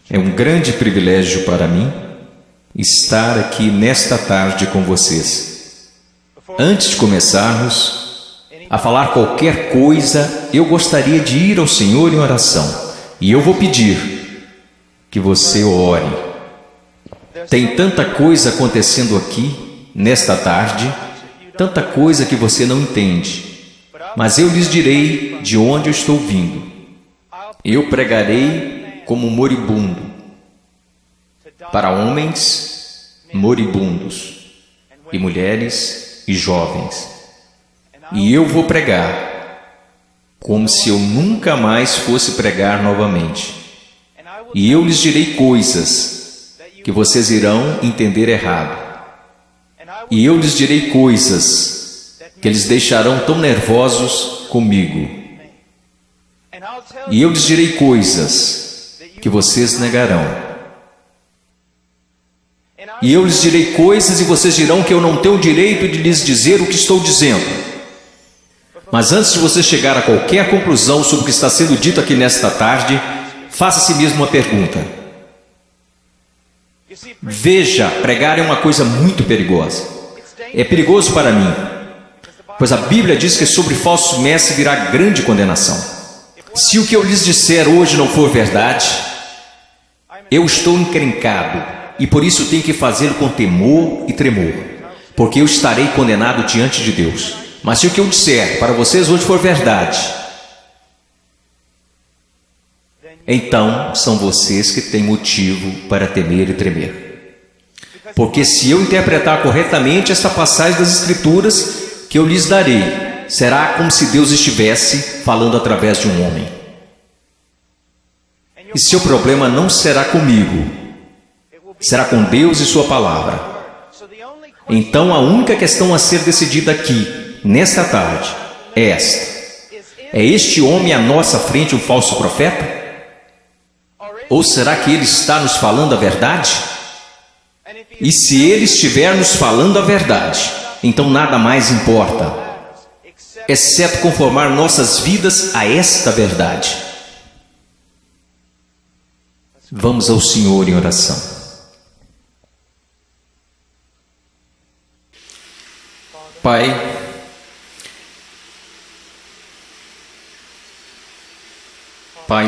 É um grande privilégio para mim estar aqui nesta tarde com vocês. Antes de começarmos a falar qualquer coisa, eu gostaria de ir ao Senhor em oração. E eu vou pedir que você ore. Tem tanta coisa acontecendo aqui, nesta tarde, tanta coisa que você não entende. Mas eu lhes direi de onde eu estou vindo. Eu pregarei como moribundo, para homens moribundos, e mulheres e jovens. E eu vou pregar como se eu nunca mais fosse pregar novamente. E eu lhes direi coisas que vocês irão entender errado. E eu lhes direi coisas que eles deixarão tão nervosos comigo. E eu lhes direi coisas que vocês negarão. E eu lhes direi coisas e vocês dirão que eu não tenho o direito de lhes dizer o que estou dizendo. Mas antes de você chegar a qualquer conclusão sobre o que está sendo dito aqui nesta tarde, faça a si mesmo uma pergunta. Veja, pregar é uma coisa muito perigosa. É perigoso para mim, pois a Bíblia diz que sobre falsos mestres virá grande condenação. Se o que eu lhes disser hoje não for verdade, eu estou encrencado e por isso tenho que fazê-lo com temor e tremor, porque eu estarei condenado diante de Deus. Mas se o que eu disser para vocês hoje for verdade, então são vocês que têm motivo para temer e tremer. Porque se eu interpretar corretamente esta passagem das Escrituras que eu lhes darei, será como se Deus estivesse falando através de um homem. E seu problema não será comigo, será com Deus e sua palavra. Então a única questão a ser decidida aqui, nesta tarde, é esta: é este homem à nossa frente um falso profeta? Ou será que ele está nos falando a verdade? E se ele estiver nos falando a verdade, então nada mais importa, exceto conformar nossas vidas a esta verdade. Vamos ao Senhor em oração. Pai,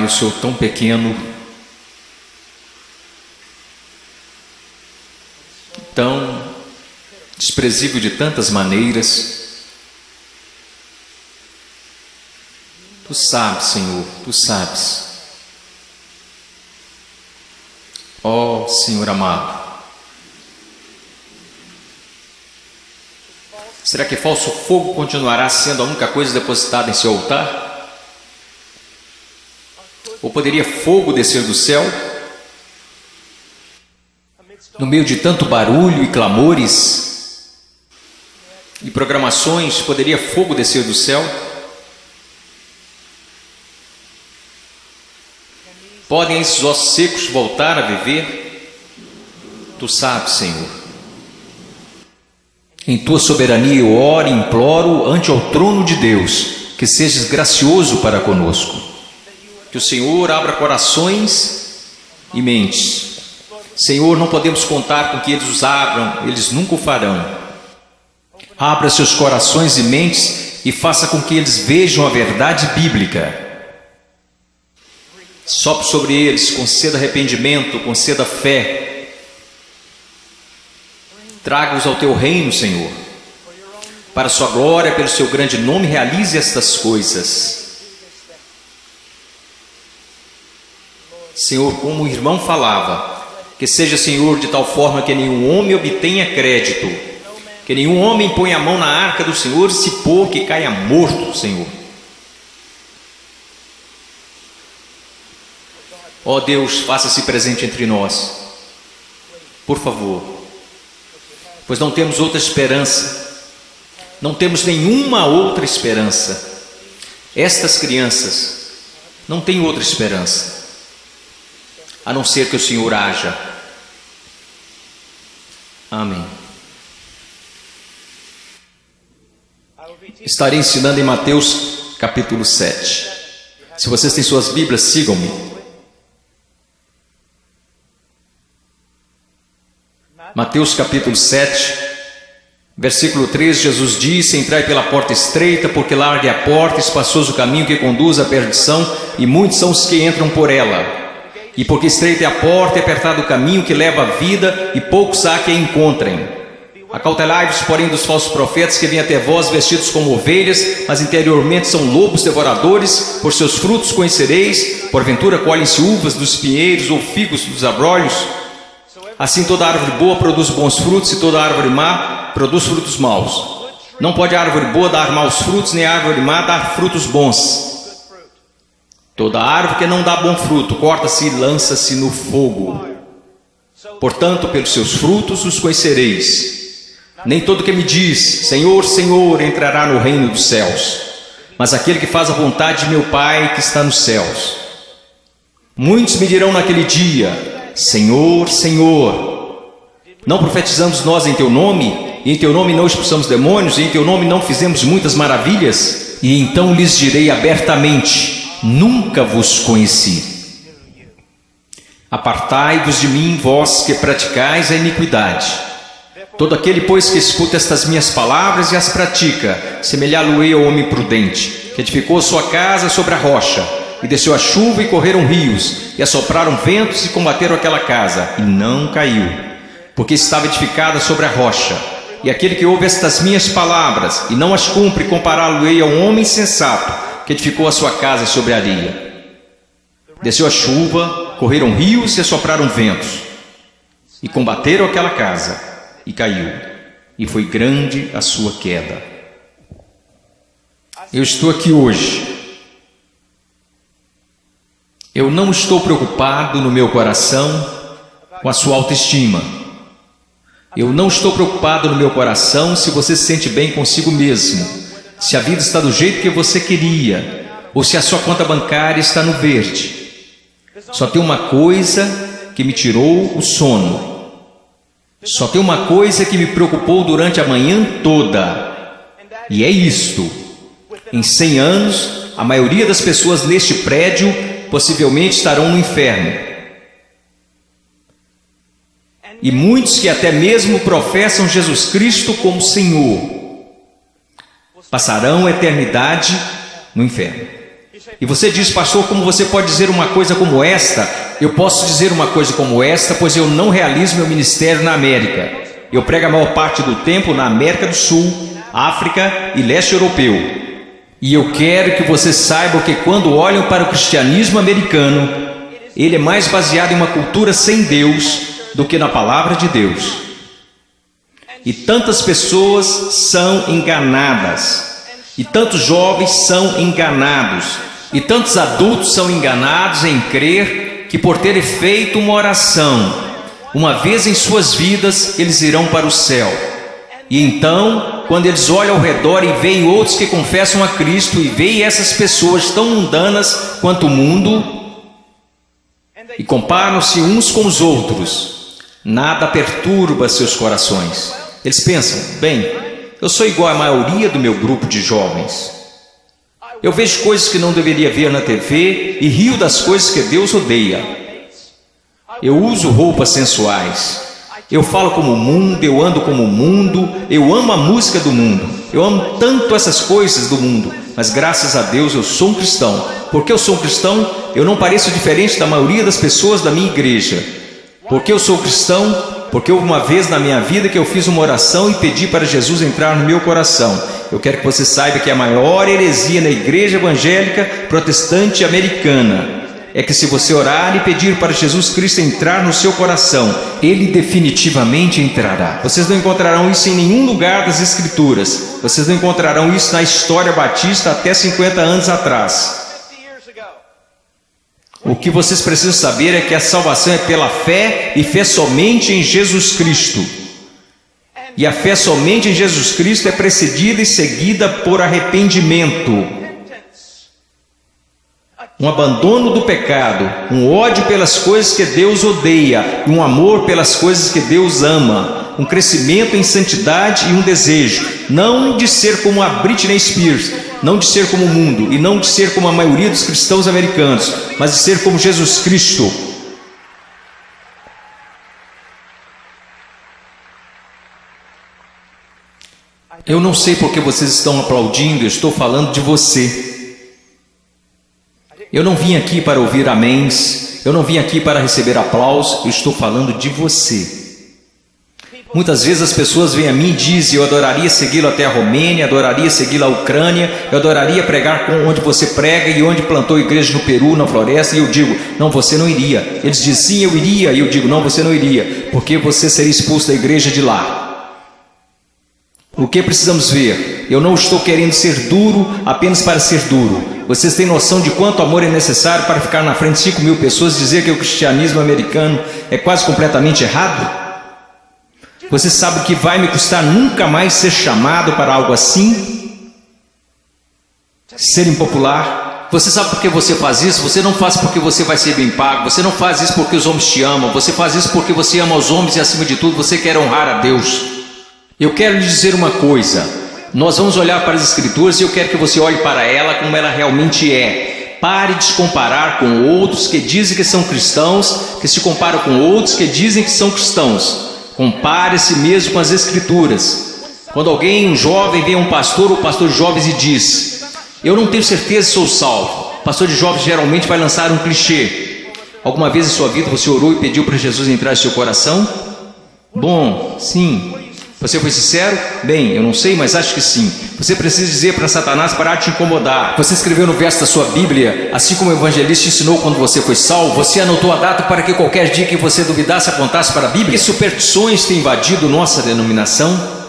eu sou tão pequeno, tão desprezível de tantas maneiras. Tu sabes, Senhor, Tu sabes. Ó Senhor amado, será que falso fogo continuará sendo a única coisa depositada em seu altar? Ou poderia fogo descer do céu? No meio de tanto barulho e clamores e programações, poderia fogo descer do céu? Podem esses ossos secos voltar a viver? Tu sabes, Senhor. Em Tua soberania eu oro e imploro ante ao trono de Deus, que sejas gracioso para conosco. Que o Senhor abra corações e mentes. Senhor, não podemos contar com que eles os abram, eles nunca o farão. Abra seus corações e mentes e faça com que eles vejam a verdade bíblica. Sopre sobre eles, conceda arrependimento, conceda fé. Traga-os ao Teu reino, Senhor. Para a Sua glória, pelo Seu grande nome, realize estas coisas. Senhor, como o irmão falava, que seja, Senhor, de tal forma que nenhum homem obtenha crédito, que nenhum homem ponha a mão na arca do Senhor e se pôr que caia morto, Senhor. Ó Deus, faça-se presente entre nós, por favor, pois não temos outra esperança, não temos nenhuma outra esperança. Estas crianças não têm outra esperança, a não ser que o Senhor haja. Amém. Estarei ensinando em Mateus capítulo 7. Se vocês têm suas Bíblias, sigam-me. Mateus capítulo 7, versículo 3, Jesus disse: entrai pela porta estreita, porque larga é a porta, espaçoso o caminho que conduz à perdição, e muitos são os que entram por ela. E porque estreita é a porta e apertado o caminho que leva à vida, e poucos há que a encontrem. Acautelai-vos, porém, dos falsos profetas que vêm até vós vestidos como ovelhas, mas interiormente são lobos devoradores. Por seus frutos conhecereis. Porventura colhem-se uvas dos pinheiros ou figos dos abrolhos? Assim toda árvore boa produz bons frutos, e toda árvore má produz frutos maus. Não pode a árvore boa dar maus frutos, nem a árvore má dar frutos bons. Toda árvore que não dá bom fruto corta-se e lança-se no fogo. Portanto, pelos seus frutos os conhecereis. Nem todo que me diz, Senhor, Senhor, entrará no reino dos céus, mas aquele que faz a vontade de meu Pai que está nos céus. Muitos me dirão naquele dia: Senhor, Senhor, não profetizamos nós em teu nome, e em teu nome não expulsamos demônios, e em teu nome não fizemos muitas maravilhas? E então lhes direi abertamente: nunca vos conheci. Apartai-vos de mim, vós que praticais a iniquidade. Todo aquele, pois, que escuta estas minhas palavras e as pratica, semelhá-lo-ei ao homem prudente, que edificou sua casa sobre a rocha, e desceu a chuva e correram rios, e assopraram ventos e combateram aquela casa, e não caiu, porque estava edificada sobre a rocha. E aquele que ouve estas minhas palavras e não as cumpre, compará-lo-ei a um homem sensato, que edificou a sua casa sobre a areia. Desceu a chuva, correram rios e assopraram ventos, e combateram aquela casa, e caiu, e foi grande a sua queda. Eu estou aqui hoje. Eu não estou preocupado no meu coração com a sua autoestima. Eu não estou preocupado no meu coração se você se sente bem consigo mesmo, se a vida está do jeito que você queria, ou se a sua conta bancária está no verde. Só tem uma coisa que me tirou o sono. Só tem uma coisa que me preocupou durante a manhã toda, e é isto: em 100 anos, a maioria das pessoas neste prédio possivelmente estarão no inferno. E muitos que até mesmo professam Jesus Cristo como Senhor passarão a eternidade no inferno. E você diz: pastor, como você pode dizer uma coisa como esta? Eu posso dizer uma coisa como esta, pois eu não realizo meu ministério na América. Eu prego a maior parte do tempo na América do Sul, África e leste europeu. E eu quero que você saiba que quando olham para o cristianismo americano, ele é mais baseado em uma cultura sem Deus do que na palavra de Deus. E tantas pessoas são enganadas, e tantos jovens são enganados, e tantos adultos são enganados em crer que por terem feito uma oração uma vez em suas vidas, eles irão para o céu. E então, quando eles olham ao redor e veem outros que confessam a Cristo, e veem essas pessoas tão mundanas quanto o mundo, e comparam-se uns com os outros, nada perturba seus corações. Eles pensam: bem, eu sou igual à maioria do meu grupo de jovens. Eu vejo coisas que não deveria ver na TV e rio das coisas que Deus odeia. Eu uso roupas sensuais. Eu falo como o mundo, eu ando como o mundo, eu amo a música do mundo. Eu amo tanto essas coisas do mundo, mas graças a Deus eu sou um cristão. Porque eu sou um cristão, eu não pareço diferente da maioria das pessoas da minha igreja. Porque eu sou cristão, porque houve uma vez na minha vida que eu fiz uma oração e pedi para Jesus entrar no meu coração. Eu quero que você saiba que a maior heresia na igreja evangélica protestante americana é que se você orar e pedir para Jesus Cristo entrar no seu coração, Ele definitivamente entrará. Vocês não encontrarão isso em nenhum lugar das Escrituras. Vocês não encontrarão isso na história batista até 50 anos atrás. O que vocês precisam saber é que a salvação é pela fé, e fé somente em Jesus Cristo. E a fé somente em Jesus Cristo é precedida e seguida por arrependimento. Um abandono do pecado, um ódio pelas coisas que Deus odeia, e um amor pelas coisas que Deus ama, um crescimento em santidade e um desejo, não de ser como a Britney Spears, não de ser como o mundo, e não de ser como a maioria dos cristãos americanos, mas de ser como Jesus Cristo. Eu não sei porque vocês estão aplaudindo, eu estou falando de você. Eu não vim aqui para ouvir améns, eu não vim aqui para receber aplausos, eu estou falando de você. Muitas vezes as pessoas vêm a mim e dizem: eu adoraria segui-lo até a Romênia, adoraria segui-lo à Ucrânia, eu adoraria pregar onde você prega e onde plantou igreja no Peru, na floresta. E eu digo: não, você não iria. Eles dizem: sim, eu iria. E eu digo: não, você não iria, porque você seria expulso da igreja de lá. O que precisamos ver? Eu não estou querendo ser duro apenas para ser duro. Vocês têm noção de quanto amor é necessário para ficar na frente de 5.000 pessoas e dizer que o cristianismo americano é quase completamente errado? Você sabe o que vai me custar nunca mais ser chamado para algo assim? Ser impopular? Você sabe por que você faz isso? Você não faz porque você vai ser bem pago. Você não faz isso porque os homens te amam. Você faz isso porque você ama os homens e, acima de tudo, você quer honrar a Deus. Eu quero lhe dizer uma coisa. Nós vamos olhar para as Escrituras e eu quero que você olhe para ela como ela realmente é. Pare de se comparar com outros que dizem que são cristãos, que se comparam com outros que dizem que são cristãos. Compare a si mesmo com as Escrituras. Quando alguém, um jovem, vem a um pastor ou pastor de jovens e diz: eu não tenho certeza se sou salvo. O pastor de jovens geralmente vai lançar um clichê. Alguma vez em sua vida você orou e pediu para Jesus entrar em seu coração? Bom, sim. Você foi sincero? Bem, eu não sei, mas acho que sim. Você precisa dizer para Satanás parar de te incomodar. Você escreveu no verso da sua Bíblia, assim como o evangelista ensinou quando você foi salvo. Você anotou a data para que qualquer dia que você duvidasse apontasse para a Bíblia. Que superstições têm invadido nossa denominação?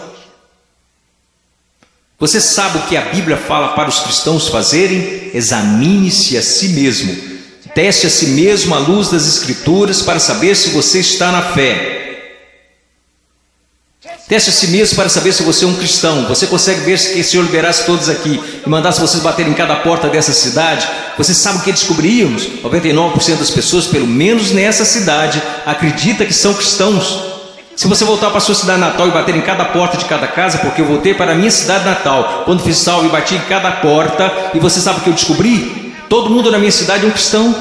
Você sabe o que a Bíblia fala para os cristãos fazerem? Examine-se a si mesmo. Teste a si mesmo à luz das Escrituras para saber se você está na fé. Teste a si mesmo para saber se você é um cristão. Você consegue ver se o Senhor liberasse todos aqui e mandasse vocês baterem em cada porta dessa cidade? Você sabe o que descobriríamos? 99% das pessoas, pelo menos nessa cidade, acredita que são cristãos. Se você voltar para a sua cidade natal e bater em cada porta de cada casa, porque eu voltei para a minha cidade natal, quando fiz salvo e bati em cada porta, e você sabe o que eu descobri? Todo mundo na minha cidade é um cristão.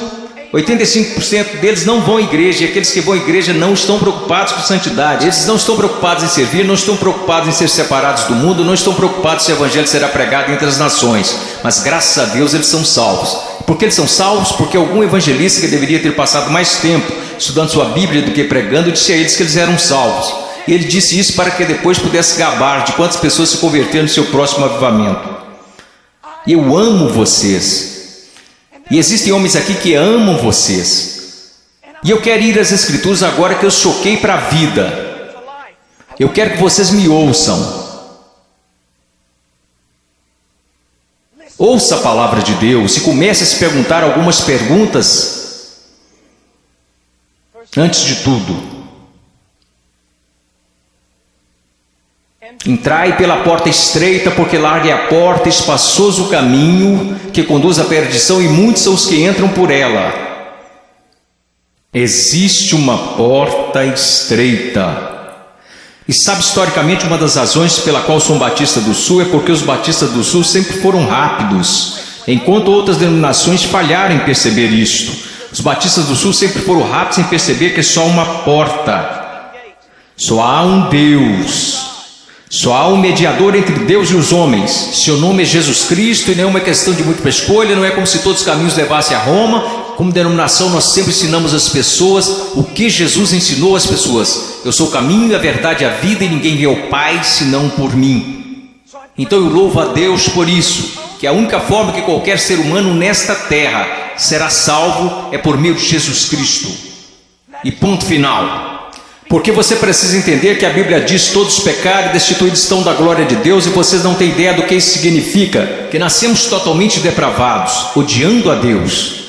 85% deles não vão à igreja, e aqueles que vão à igreja não estão preocupados com santidade. Eles não estão preocupados em servir, não estão preocupados em ser separados do mundo, não estão preocupados se o evangelho será pregado entre as nações. Mas graças a Deus eles são salvos. Por que eles são salvos? Porque algum evangelista que deveria ter passado mais tempo estudando sua Bíblia do que pregando disse a eles que eles eram salvos. E ele disse isso para que depois pudesse gabar de quantas pessoas se converteram no seu próximo avivamento. E eu amo vocês. E existem homens aqui que amam vocês. E eu quero ir às Escrituras agora que eu choquei para a vida. Eu quero que vocês me ouçam. Ouça a palavra de Deus e comece a se perguntar algumas perguntas. Antes de tudo, entrai pela porta estreita, porque larga é a porta, espaçoso o caminho que conduz à perdição, e muitos são os que entram por ela. Existe uma porta estreita. E sabe, historicamente, uma das razões pela qual sou um batista do Sul é porque os batistas do Sul sempre foram rápidos, enquanto outras denominações falharam em perceber isto. Os batistas do Sul sempre foram rápidos em perceber que é só uma porta. Só há um Deus. Só há um mediador entre Deus e os homens. Seu nome é Jesus Cristo, e não é uma questão de múltipla escolha. Não é como se todos os caminhos levassem a Roma. Como denominação, nós sempre ensinamos às pessoas o que Jesus ensinou às pessoas. Eu sou o caminho, a verdade e a vida, e ninguém vê ao Pai senão por mim. Então eu louvo a Deus por isso, que a única forma que qualquer ser humano nesta terra será salvo é por meio de Jesus Cristo. E ponto final. Porque você precisa entender que a Bíblia diz: todos pecaram e destituídos estão da glória de Deus, e vocês não têm ideia do que isso significa. Que nascemos totalmente depravados, odiando a Deus.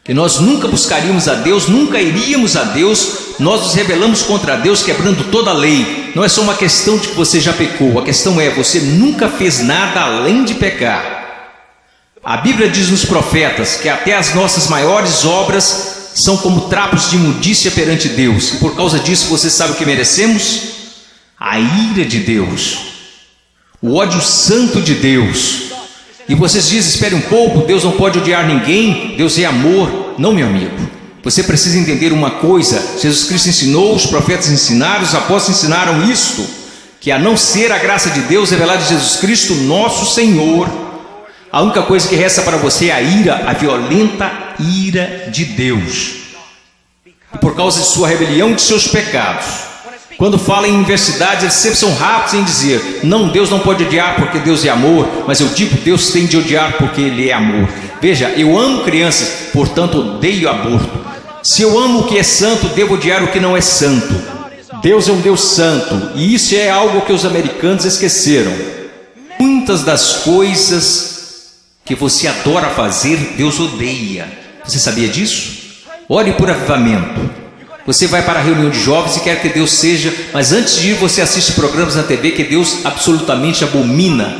Que nós nunca buscaríamos a Deus, nunca iríamos a Deus. Nós nos rebelamos contra Deus, quebrando toda a lei. Não é só uma questão de que você já pecou. A questão é: você nunca fez nada além de pecar. A Bíblia diz nos profetas que até as nossas maiores obras são como trapos de imundícia perante Deus. E por causa disso, você sabe o que merecemos? A ira de Deus, o ódio santo de Deus. E vocês dizem: espere um pouco, Deus não pode odiar ninguém, Deus é amor. Não, meu amigo, você precisa entender uma coisa: Jesus Cristo ensinou, os profetas ensinaram, os apóstolos ensinaram isto. que a não ser a graça de Deus revelada em Jesus Cristo, nosso Senhor, a única coisa que resta para você é a ira, a violenta ira de Deus, e por causa de sua rebelião e de seus pecados. Quando falam em universidades, eles sempre são rápidos em dizer: não, Deus não pode odiar porque Deus é amor, mas eu digo, Deus tem de odiar porque Ele é amor. Veja, eu amo crianças, portanto odeio aborto. Se eu amo o que é santo, devo odiar o que não é santo. Deus é um Deus santo, e isso é algo que os americanos esqueceram. Muitas das coisas que você adora fazer, Deus odeia. Você sabia disso? Ore por avivamento. Você vai para a reunião de jovens e quer que Deus seja, mas antes de ir você assiste programas na TV que Deus absolutamente abomina.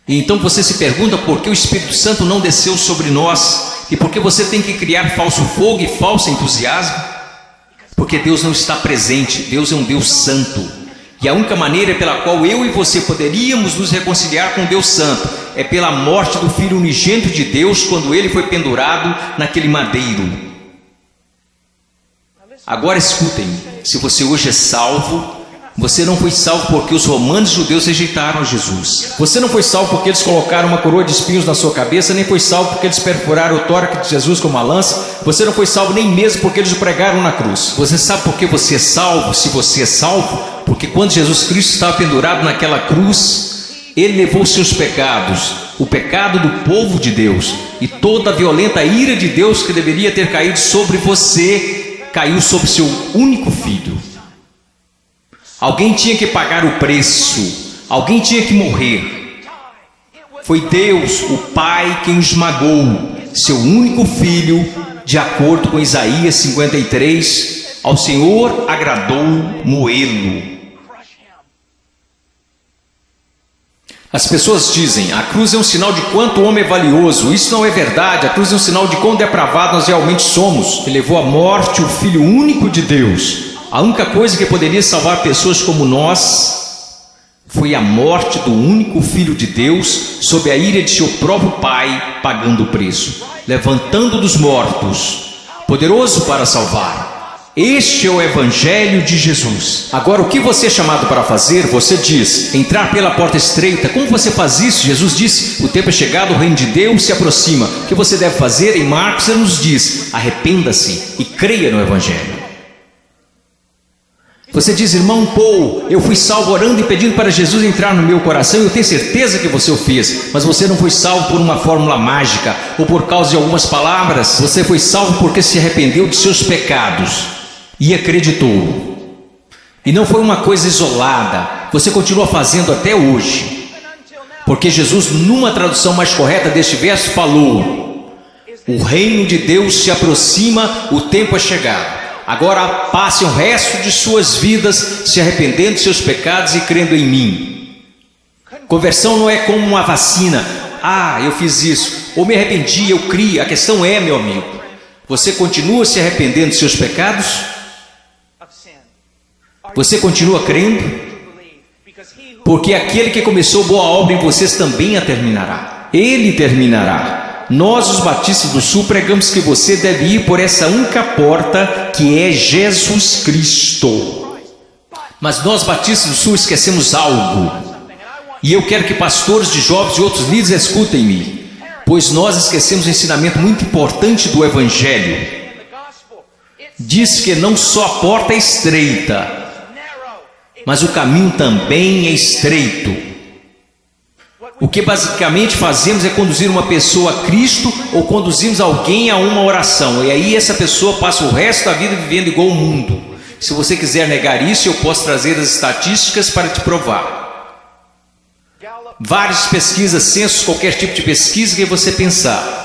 E então você se pergunta por que o Espírito Santo não desceu sobre nós, e por que você tem que criar falso fogo e falso entusiasmo? Porque Deus não está presente. Deus é um Deus santo, e a única maneira pela qual eu e você poderíamos nos reconciliar com Deus santo é pela morte do Filho unigênito de Deus, quando ele foi pendurado naquele madeiro. Agora escutem, se você hoje é salvo, você não foi salvo porque os romanos judeus rejeitaram Jesus. Você não foi salvo porque eles colocaram uma coroa de espinhos na sua cabeça, nem foi salvo porque eles perfuraram o tórax de Jesus com uma lança. Você não foi salvo nem mesmo porque eles o pregaram na cruz. Você sabe por que você é salvo? Se você é salvo, porque quando Jesus Cristo estava pendurado naquela cruz, Ele levou os seus pecados, o pecado do povo de Deus, e toda a violenta ira de Deus que deveria ter caído sobre você, caiu sobre seu único filho. Alguém tinha que pagar o preço, alguém tinha que morrer. Foi Deus, o Pai, quem esmagou seu único filho, de acordo com Isaías 53, ao Senhor agradou moê-lo. As pessoas dizem: a cruz é um sinal de quanto o homem é valioso. Isso não é verdade. A cruz é um sinal de quão depravado nós realmente somos. Ele levou à morte o Filho único de Deus. A única coisa que poderia salvar pessoas como nós foi a morte do único Filho de Deus, sob a ira de seu próprio Pai, pagando o preço, levantando dos mortos, poderoso para salvar. Este é o Evangelho de Jesus. Agora, o que você é chamado para fazer? Você diz: entrar pela porta estreita. Como você faz isso? Jesus disse: o tempo é chegado, o reino de Deus se aproxima. O que você deve fazer? Em Marcos ele nos diz: arrependa-se e creia no Evangelho. Você diz: irmão Paul, eu fui salvo orando e pedindo para Jesus entrar no meu coração, e eu tenho certeza que você o fez, mas você não foi salvo por uma fórmula mágica, ou por causa de algumas palavras. Você foi salvo porque se arrependeu de seus pecados e acreditou. E não foi uma coisa isolada, você continua fazendo até hoje, porque Jesus, numa tradução mais correta deste verso, falou: o reino de Deus se aproxima, o tempo é chegado. Agora passem o resto de suas vidas se arrependendo de seus pecados e crendo em mim. Conversão não é como uma vacina. Ah, eu fiz isso, ou me arrependi, eu criei. A questão é, meu amigo, você continua se arrependendo de seus pecados? Você continua crendo? Porque aquele que começou boa obra em vocês também a terminará. Ele terminará. Nós, os batistas do Sul, pregamos que você deve ir por essa única porta, que é Jesus Cristo. Mas nós, batistas do Sul, esquecemos algo. E eu quero que pastores de jovens e outros líderes escutem-me, pois nós esquecemos um ensinamento muito importante do Evangelho. Diz que não só a porta é estreita, mas o caminho também é estreito. O que basicamente fazemos é conduzir uma pessoa a Cristo, ou conduzimos alguém a uma oração, e aí essa pessoa passa o resto da vida vivendo igual ao mundo. Se você quiser negar isso, eu posso trazer as estatísticas para te provar. Várias pesquisas, censos, qualquer tipo de pesquisa que você pensar,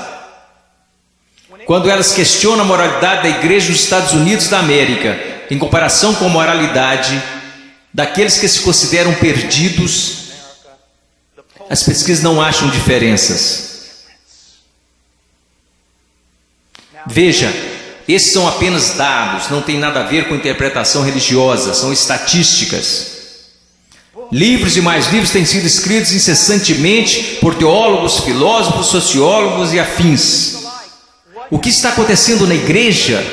quando elas questionam a moralidade da igreja dos Estados Unidos da América em comparação com a moralidade daqueles que se consideram perdidos, as pesquisas não acham diferenças. Veja, esses são apenas dados, não tem nada a ver com interpretação religiosa, são estatísticas. Livros e mais livros têm sido escritos incessantemente por teólogos, filósofos, sociólogos e afins. O que está acontecendo na igreja?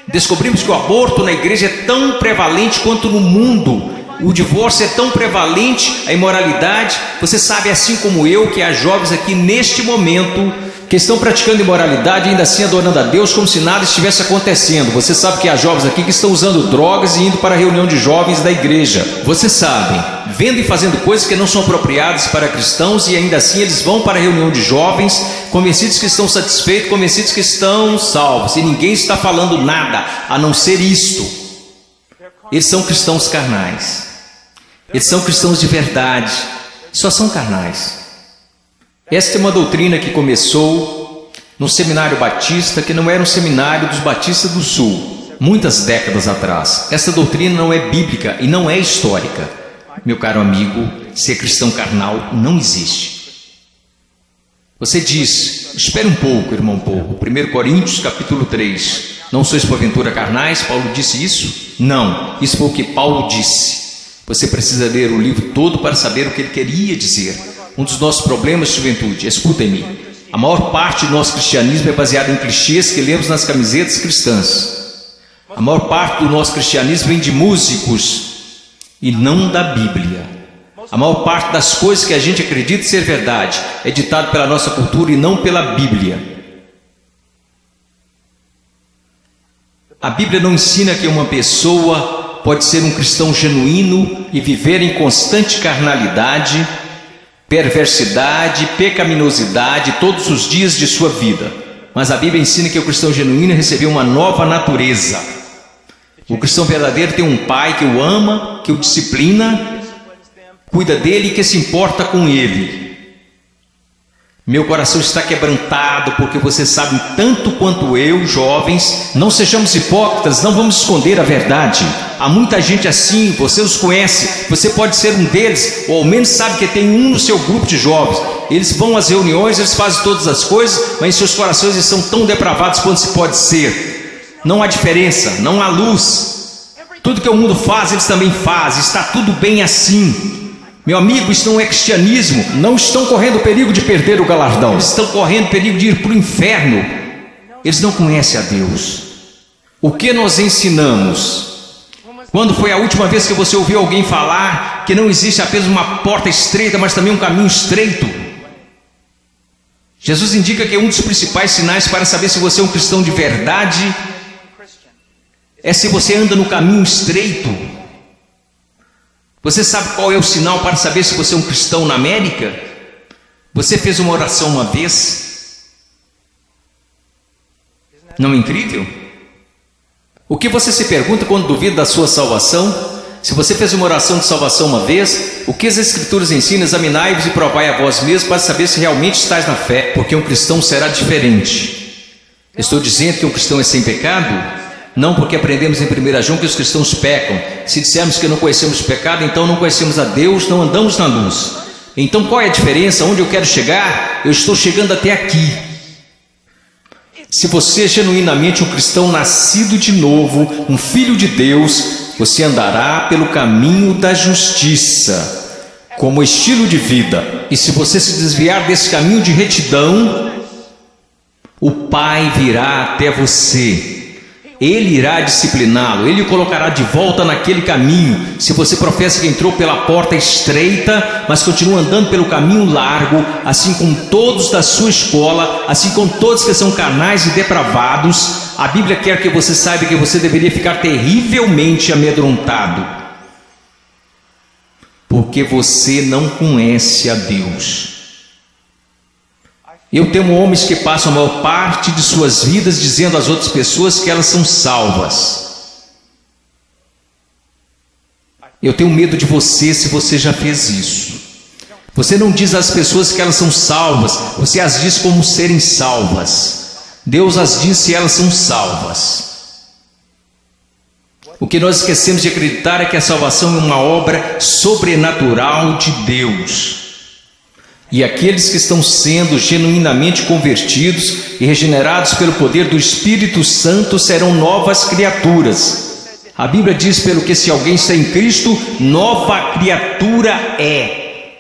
Descobrimos que o aborto na igreja é tão prevalente quanto no mundo, O divórcio é tão prevalente, a imoralidade. Você sabe, assim como eu, que há jovens aqui neste momento que estão praticando imoralidade e ainda assim adorando a Deus como se nada estivesse acontecendo. Você sabe que há jovens aqui que estão usando drogas e indo para a reunião de jovens da igreja. Você sabe, vendo e fazendo coisas que não são apropriadas para cristãos e ainda assim eles vão para a reunião de jovens, convencidos que estão satisfeitos, convencidos que estão salvos. E ninguém está falando nada a não ser isto. Eles são cristãos carnais. Eles são cristãos de verdade. Só são carnais. Esta é uma doutrina que começou no seminário batista, que não era um seminário dos batistas do sul, muitas décadas atrás. Essa doutrina não é bíblica e não é histórica. Meu caro amigo, ser cristão carnal não existe. Você diz, espere um pouco, irmão Paulo, 1 Coríntios capítulo 3, não sois porventura carnais? Paulo disse isso? Não, isso foi o que Paulo disse. Você precisa ler o livro todo para saber o que ele queria dizer. Um dos nossos problemas, juventude, escutem-me, a maior parte do nosso cristianismo é baseada em clichês que lemos nas camisetas cristãs. A maior parte do nosso cristianismo vem de músicos e não da Bíblia. A maior parte das coisas que a gente acredita ser verdade é ditado pela nossa cultura e não pela Bíblia. A Bíblia não ensina que uma pessoa pode ser um cristão genuíno e viver em constante carnalidade, perversidade, pecaminosidade todos os dias de sua vida. Mas a Bíblia ensina que o cristão genuíno recebeu uma nova natureza. O cristão verdadeiro tem um pai que o ama, que o disciplina, cuida dele e que se importa com ele. Meu coração está quebrantado porque você sabe tanto quanto eu, jovens. Não sejamos hipócritas, não vamos esconder a verdade. Há muita gente assim, você os conhece, você pode ser um deles, ou ao menos sabe que tem um no seu grupo de jovens. Eles vão às reuniões, eles fazem todas as coisas, mas em seus corações eles são tão depravados quanto se pode ser. Não há diferença, não há luz. Tudo que o mundo faz, eles também fazem, está tudo bem assim. Meu amigo, isso não é cristianismo. Não estão correndo perigo de perder o galardão, eles estão correndo perigo de ir para o inferno. Eles não conhecem a Deus. O que nós ensinamos? Quando foi a última vez que você ouviu alguém falar que não existe apenas uma porta estreita, mas também um caminho estreito? Jesus indica que um dos principais sinais para saber se você é um cristão de verdade é se você anda no caminho estreito. Você sabe qual é o sinal para saber se você é um cristão na América? Você fez uma oração uma vez? Não é incrível? O que você se pergunta quando duvida da sua salvação? Se você fez uma oração de salvação uma vez, o que as Escrituras ensinam? Examinai-vos e provai a vós mesmos para saber se realmente estáis na fé, porque um cristão será diferente. Estou dizendo que um cristão é sem pecado? Não, porque aprendemos em 1 João que os cristãos pecam. Se dissermos que não conhecemos o pecado, então não conhecemos a Deus, não andamos na luz. Então qual é a diferença? Onde eu quero chegar? Eu estou chegando até aqui. Se você é genuinamente um cristão nascido de novo, um filho de Deus, você andará pelo caminho da justiça, como estilo de vida. E se você se desviar desse caminho de retidão, o Pai virá até você. Ele irá discipliná-lo, ele o colocará de volta naquele caminho. Se você professa que entrou pela porta estreita, mas continua andando pelo caminho largo, assim como todos da sua escola, assim como todos que são carnais e depravados, a Bíblia quer que você saiba que você deveria ficar terrivelmente amedrontado, porque você não conhece a Deus. Eu temo homens que passam a maior parte de suas vidas dizendo às outras pessoas que elas são salvas. Eu tenho medo de você se você já fez isso. Você não diz às pessoas que elas são salvas, você as diz como serem salvas. Deus as diz se elas são salvas. O que nós esquecemos de acreditar é que a salvação é uma obra sobrenatural de Deus. E aqueles que estão sendo genuinamente convertidos e regenerados pelo poder do Espírito Santo serão novas criaturas. A Bíblia diz, pelo que se alguém está em Cristo, nova criatura é.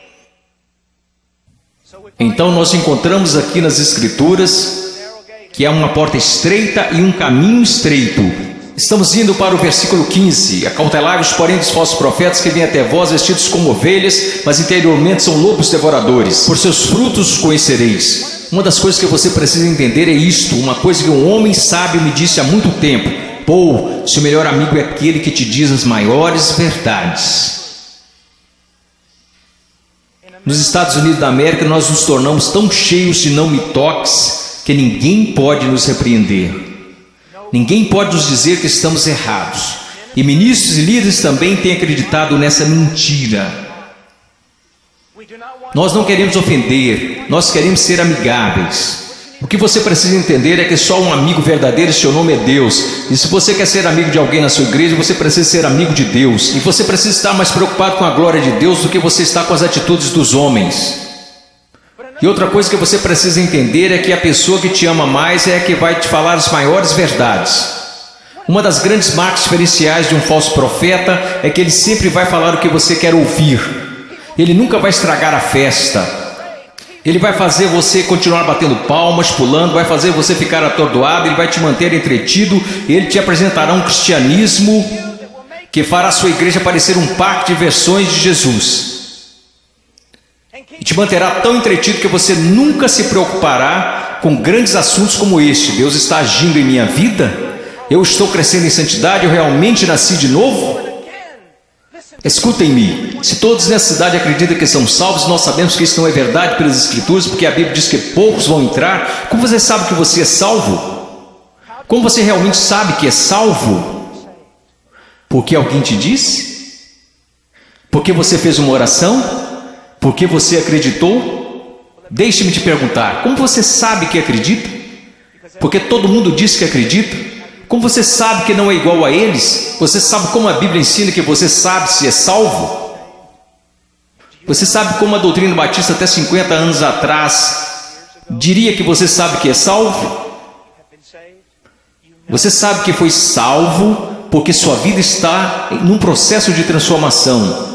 Então nós encontramos aqui nas Escrituras que há uma porta estreita e um caminho estreito. Estamos indo para o versículo 15. Acautelai-vos, porém, dos falsos profetas que vêm até vós vestidos como ovelhas, mas interiormente são lobos devoradores. Por seus frutos os conhecereis. Uma das coisas que você precisa entender é isto, uma coisa que um homem sábio me disse há muito tempo: Paul, seu melhor amigo é aquele que te diz as maiores verdades. Nos Estados Unidos da América, nós nos tornamos tão cheios de não me toques que ninguém pode nos repreender. Ninguém pode nos dizer que estamos errados. E ministros e líderes também têm acreditado nessa mentira. Nós não queremos ofender, nós queremos ser amigáveis. O que você precisa entender é que só um amigo verdadeiro, seu nome é Deus. E se você quer ser amigo de alguém na sua igreja, você precisa ser amigo de Deus. E você precisa estar mais preocupado com a glória de Deus do que você está com as atitudes dos homens. E outra coisa que você precisa entender é que a pessoa que te ama mais é a que vai te falar as maiores verdades. Uma das grandes marcas diferenciais de um falso profeta é que ele sempre vai falar o que você quer ouvir. Ele nunca vai estragar a festa. Ele vai fazer você continuar batendo palmas, pulando, vai fazer você ficar atordoado, ele vai te manter entretido, ele te apresentará um cristianismo que fará a sua igreja parecer um parque de versões de Jesus. E te manterá tão entretido que você nunca se preocupará com grandes assuntos como este. Deus está agindo em minha vida? Eu estou crescendo em santidade? Eu realmente nasci de novo? Escutem-me, se todos nessa cidade acreditam que são salvos, nós sabemos que isso não é verdade pelas Escrituras, porque a Bíblia diz que poucos vão entrar. Como você sabe que você é salvo? Como você realmente sabe que é salvo? Porque alguém te disse? Porque você fez uma oração? Porque você acreditou? Deixe-me te perguntar, como você sabe que acredita? Porque todo mundo diz que acredita. Como você sabe que não é igual a eles? Você sabe como a Bíblia ensina que você sabe se é salvo? Você sabe como a doutrina batista até 50 anos atrás diria que você sabe que é salvo? Você sabe que foi salvo porque sua vida está num processo de transformação.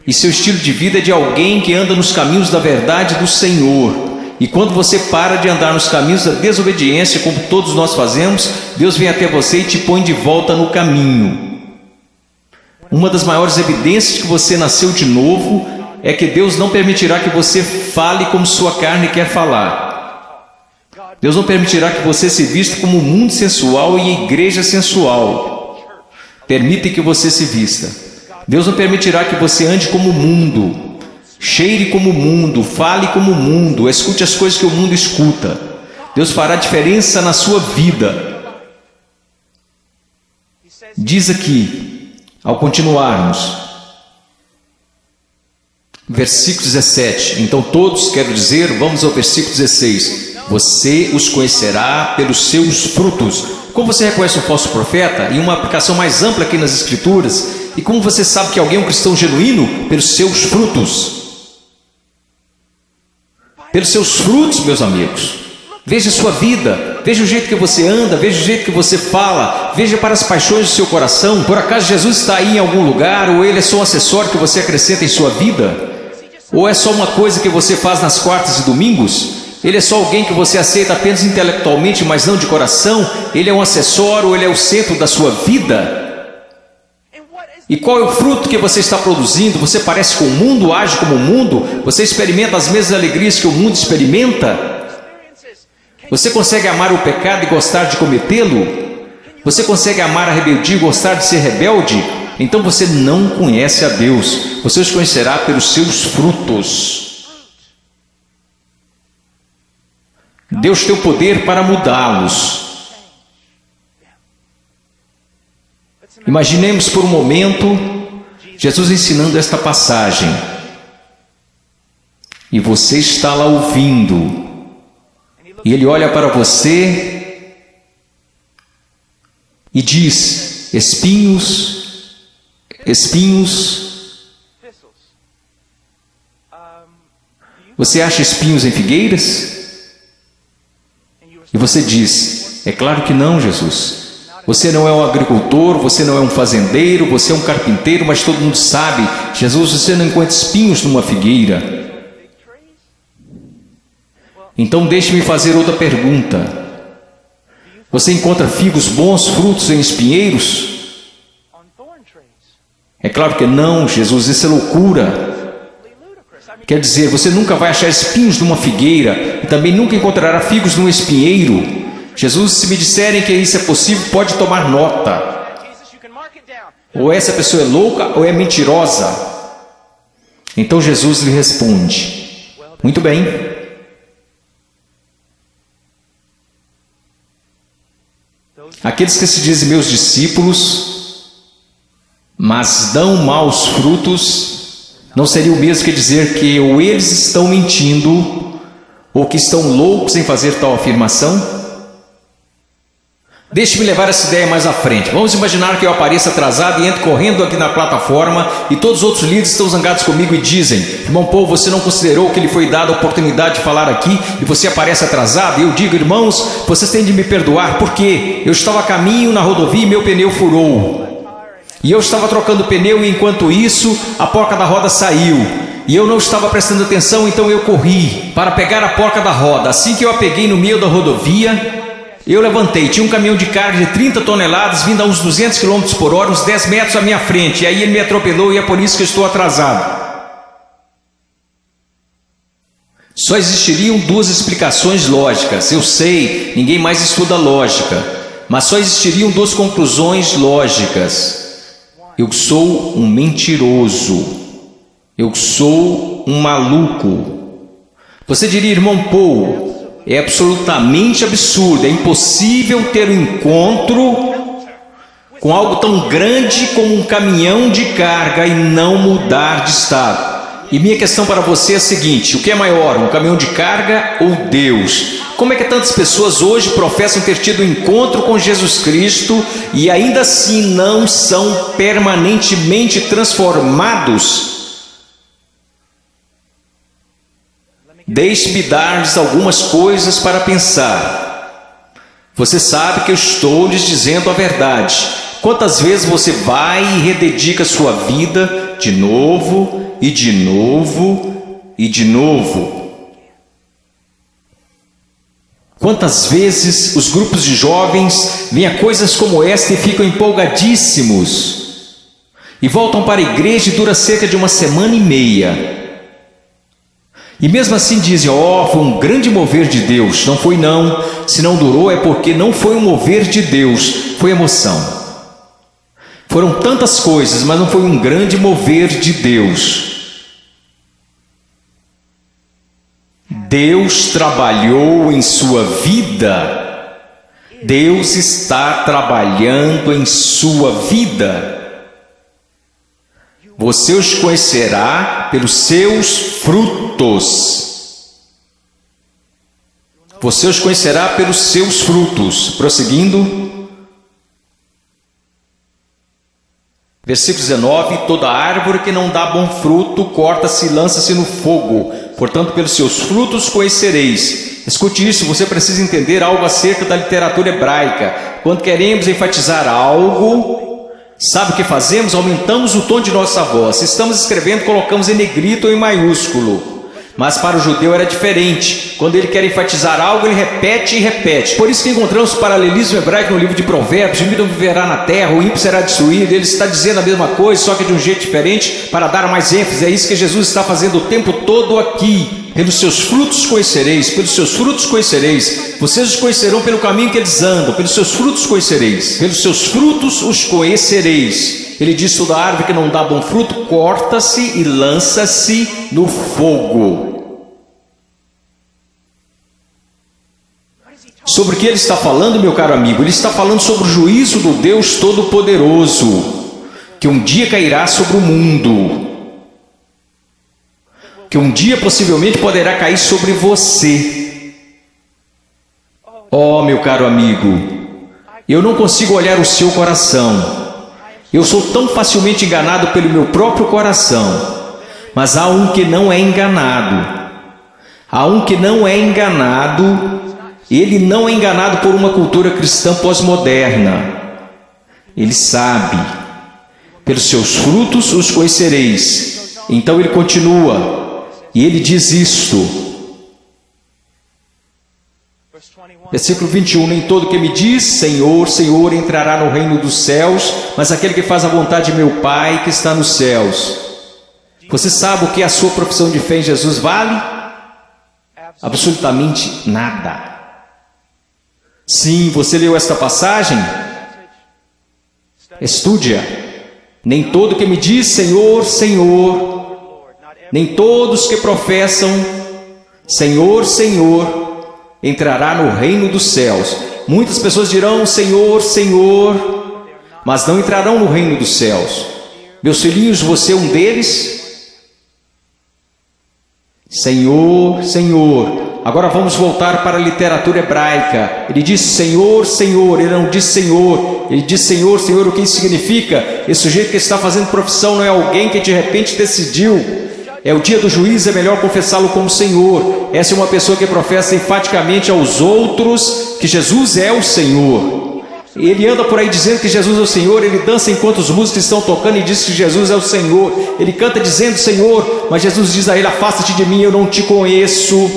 E seu estilo de vida é de alguém que anda nos caminhos da verdade do Senhor. E quando você para de andar nos caminhos da desobediência, como todos nós fazemos, Deus vem até você e te põe de volta no caminho. Uma das maiores evidências que você nasceu de novo é que Deus não permitirá que você fale como sua carne quer falar. Deus não permitirá que você se vista como um mundo sensual e igreja sensual. Permite que você se vista. Deus não permitirá que você ande como o mundo. Cheire como o mundo, fale como o mundo, escute as coisas que o mundo escuta. Deus fará diferença na sua vida. Diz aqui, ao continuarmos, versículo 17. Então todos, quero dizer, vamos ao versículo 16. Você os conhecerá pelos seus frutos. Como você reconhece um falso profeta? E uma aplicação mais ampla aqui nas Escrituras. E como você sabe que alguém é um cristão genuíno? Pelos seus frutos. Pelos seus frutos, meus amigos. Veja a sua vida, veja o jeito que você anda, veja o jeito que você fala, veja para as paixões do seu coração. Por acaso Jesus está aí em algum lugar, ou ele é só um acessório que você acrescenta em sua vida? Ou é só uma coisa que você faz nas quartas e domingos? Ele é só alguém que você aceita apenas intelectualmente, mas não de coração? Ele é um acessório, ou ele é o centro da sua vida? E qual é o fruto que você está produzindo? Você parece com o mundo, age como o mundo? Você experimenta as mesmas alegrias que o mundo experimenta? Você consegue amar o pecado e gostar de cometê-lo? Você consegue amar a rebeldia e gostar de ser rebelde? Então você não conhece a Deus. Você os conhecerá pelos seus frutos. Deus tem o poder para mudá-los. Imaginemos por um momento Jesus ensinando esta passagem. E você está lá ouvindo. E ele olha para você e diz: espinhos, espinhos. Você acha espinhos em figueiras? E você diz: é claro que não, Jesus. Você não é um agricultor, você não é um fazendeiro, você é um carpinteiro, mas todo mundo sabe, Jesus, você não encontra espinhos numa figueira. Então deixe-me fazer outra pergunta. Você encontra figos bons, frutos em espinheiros? É claro que não, Jesus, isso é loucura. Quer dizer, você nunca vai achar espinhos numa figueira e também nunca encontrará figos num espinheiro. Jesus, se me disserem que isso é possível, pode tomar nota. Ou essa pessoa é louca ou é mentirosa. Então Jesus lhe responde: muito bem. Aqueles que se dizem meus discípulos, mas dão maus frutos, não seria o mesmo que dizer que ou eles estão mentindo, ou que estão loucos em fazer tal afirmação? Deixe-me levar essa ideia mais à frente. Vamos imaginar que eu apareça atrasado e entro correndo aqui na plataforma e todos os outros líderes estão zangados comigo e dizem: irmão Paul, você não considerou que lhe foi dada a oportunidade de falar aqui e você aparece atrasado? E eu digo: irmãos, vocês têm de me perdoar, porque eu estava a caminho na rodovia e meu pneu furou. E eu estava trocando o pneu e enquanto isso a porca da roda saiu. E eu não estava prestando atenção, então eu corri para pegar a porca da roda. Assim que eu a peguei no meio da rodovia, eu levantei, tinha um caminhão de carga de 30 toneladas vindo a uns 200 km por hora, uns 10 metros à minha frente. E aí ele me atropelou e é por isso que eu estou atrasado. Só existiriam duas explicações lógicas. Eu sei, ninguém mais estuda lógica. Mas só existiriam duas conclusões lógicas. Eu sou um mentiroso. Eu sou um maluco. Você diria: irmão Paul, é absolutamente absurdo, é impossível ter um encontro com algo tão grande como um caminhão de carga e não mudar de estado. E minha questão para você é a seguinte: o que é maior, um caminhão de carga ou Deus? Como é que tantas pessoas hoje professam ter tido um encontro com Jesus Cristo e ainda assim não são permanentemente transformados? Deixe-me dar-lhes algumas coisas para pensar. Você sabe que eu estou lhes dizendo a verdade. Quantas vezes você vai e rededica sua vida de novo e de novo e de novo? Quantas vezes os grupos de jovens veem a coisas como esta e ficam empolgadíssimos e voltam para a igreja e dura cerca de uma semana e meia. E mesmo assim dizem: foi um grande mover de Deus. Não foi não. Se não durou é porque não foi um mover de Deus, foi emoção. Foram tantas coisas, mas não foi um grande mover de Deus. Deus trabalhou em sua vida. Deus está trabalhando em sua vida. Você os conhecerá pelos seus frutos. Você os conhecerá pelos seus frutos. Prosseguindo. Versículo 19. Toda árvore que não dá bom fruto, corta-se e lança-se no fogo. Portanto, pelos seus frutos conhecereis. Escute isso, você precisa entender algo acerca da literatura hebraica. Quando queremos enfatizar algo, sabe o que fazemos? Aumentamos o tom de nossa voz. Se estamos escrevendo, colocamos em negrito ou em maiúsculo. Mas para o judeu era diferente. Quando ele quer enfatizar algo, ele repete e repete. Por isso que encontramos o paralelismo hebraico no livro de Provérbios: o ímpio não viverá na terra, o ímpio será destruído. Ele está dizendo a mesma coisa, só que de um jeito diferente, para dar mais ênfase. É isso que Jesus está fazendo o tempo todo aqui. Pelos seus frutos conhecereis, pelos seus frutos conhecereis. Vocês os conhecerão pelo caminho que eles andam, pelos seus frutos conhecereis, pelos seus frutos os conhecereis. Ele diz: toda árvore que não dá bom fruto, corta-se e lança-se no fogo. Sobre o que ele está falando, meu caro amigo? Ele está falando sobre o juízo do Deus Todo-Poderoso, que um dia cairá sobre o mundo, que um dia possivelmente poderá cair sobre você. Meu caro amigo, eu não consigo olhar o seu coração. Eu sou tão facilmente enganado pelo meu próprio coração. Mas há um que não é enganado. Há um que não é enganado. Ele não é enganado por uma cultura cristã pós-moderna. Ele sabe. Pelos seus frutos os conhecereis. Então ele continua. E ele diz isto. Versículo 21, nem todo que me diz Senhor, Senhor entrará no reino dos céus, mas aquele que faz a vontade de meu Pai que está nos céus. Você sabe o que a sua profissão de fé em Jesus vale? Absolutamente nada. Sim, você leu esta passagem? Estude-a. Nem todo que me diz Senhor, Senhor, nem todos que professam Senhor, Senhor, entrará no reino dos céus. Muitas pessoas dirão Senhor, Senhor, mas não entrarão no reino dos céus. Meus filhinhos, você é um deles? Senhor, Senhor. Agora vamos voltar para a literatura hebraica. Ele diz Senhor, Senhor, ele não diz Senhor. Ele diz Senhor, Senhor, o que isso significa? Esse sujeito que está fazendo profissão não é alguém que de repente decidiu. É o dia do juízo, é melhor confessá-lo como Senhor. Essa é uma pessoa que professa enfaticamente aos outros que Jesus é o Senhor. Ele anda por aí dizendo que Jesus é o Senhor, ele dança enquanto os músicos estão tocando e diz que Jesus é o Senhor. Ele canta dizendo Senhor, mas Jesus diz a ele, afasta-te de mim, eu não te conheço.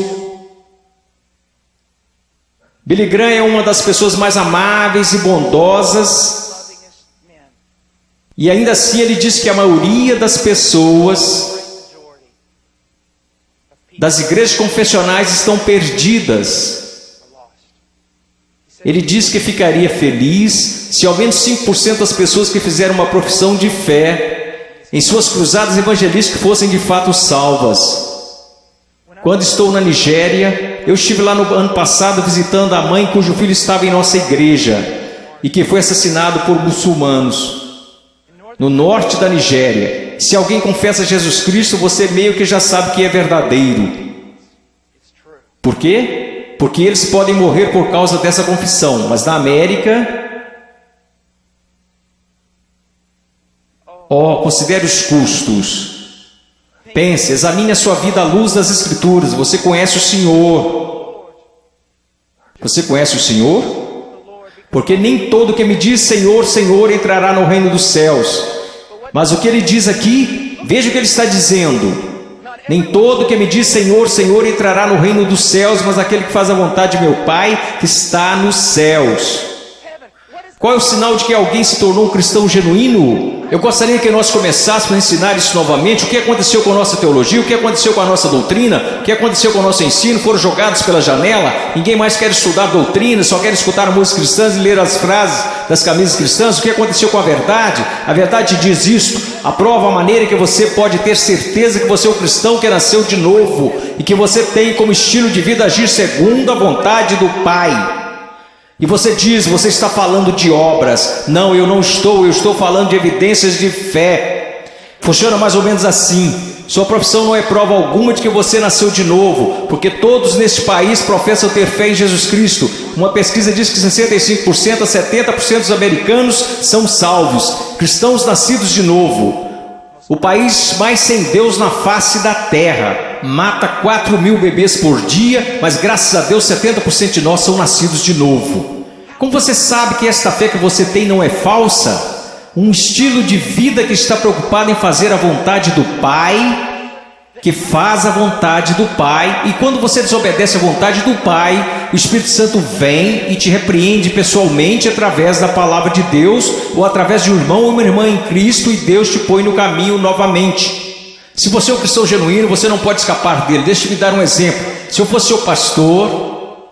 Billy Graham é uma das pessoas mais amáveis e bondosas, e ainda assim ele diz que a maioria das pessoas das igrejas confessionais estão perdidas. Ele diz que ficaria feliz se ao menos 5% das pessoas que fizeram uma profissão de fé em suas cruzadas evangelísticas fossem de fato salvas. Quando estou na Nigéria, eu estive lá no ano passado visitando a mãe cujo filho estava em nossa igreja e que foi assassinado por muçulmanos. No norte da Nigéria, se alguém confessa Jesus Cristo, você meio que já sabe que é verdadeiro. Por quê? Porque eles podem morrer por causa dessa confissão, mas na América, considere os custos. Pense, examine a sua vida à luz das Escrituras. Você conhece o Senhor? Você conhece o Senhor? Porque nem todo que me diz Senhor, Senhor entrará no reino dos céus. Mas o que ele diz aqui, veja o que ele está dizendo. Nem todo que me diz Senhor, Senhor entrará no reino dos céus, mas aquele que faz a vontade de meu Pai que está nos céus. Qual é o sinal de que alguém se tornou um cristão genuíno? Eu gostaria que nós começássemos a ensinar isso novamente. O que aconteceu com a nossa teologia? O que aconteceu com a nossa doutrina? O que aconteceu com o nosso ensino? Foram jogados pela janela? Ninguém mais quer estudar doutrina, só quer escutar músicas cristãs e ler as frases das camisas cristãs. O que aconteceu com a verdade? A verdade diz isto. Aprova a maneira que você pode ter certeza que você é um cristão que nasceu de novo e que você tem como estilo de vida agir segundo a vontade do Pai. E você diz, você está falando de obras. Não, eu não estou, eu estou falando de evidências de fé. Funciona mais ou menos assim. Sua profissão não é prova alguma de que você nasceu de novo, porque todos neste país professam ter fé em Jesus Cristo. Uma pesquisa diz que 65% a 70% dos americanos são salvos, cristãos nascidos de novo. O país mais sem Deus na face da terra mata 4.000 bebês por dia, mas graças a Deus 70% de nós são nascidos de novo. Como você sabe que esta fé que você tem não é falsa? Um estilo de vida que está preocupado em fazer a vontade do Pai, que faz a vontade do Pai, e quando você desobedece a vontade do Pai, o Espírito Santo vem e te repreende pessoalmente através da palavra de Deus, ou através de um irmão ou uma irmã em Cristo, e Deus te põe no caminho novamente. Se você é um cristão genuíno, você não pode escapar dele. Deixa eu me dar um exemplo. Se eu fosse seu pastor,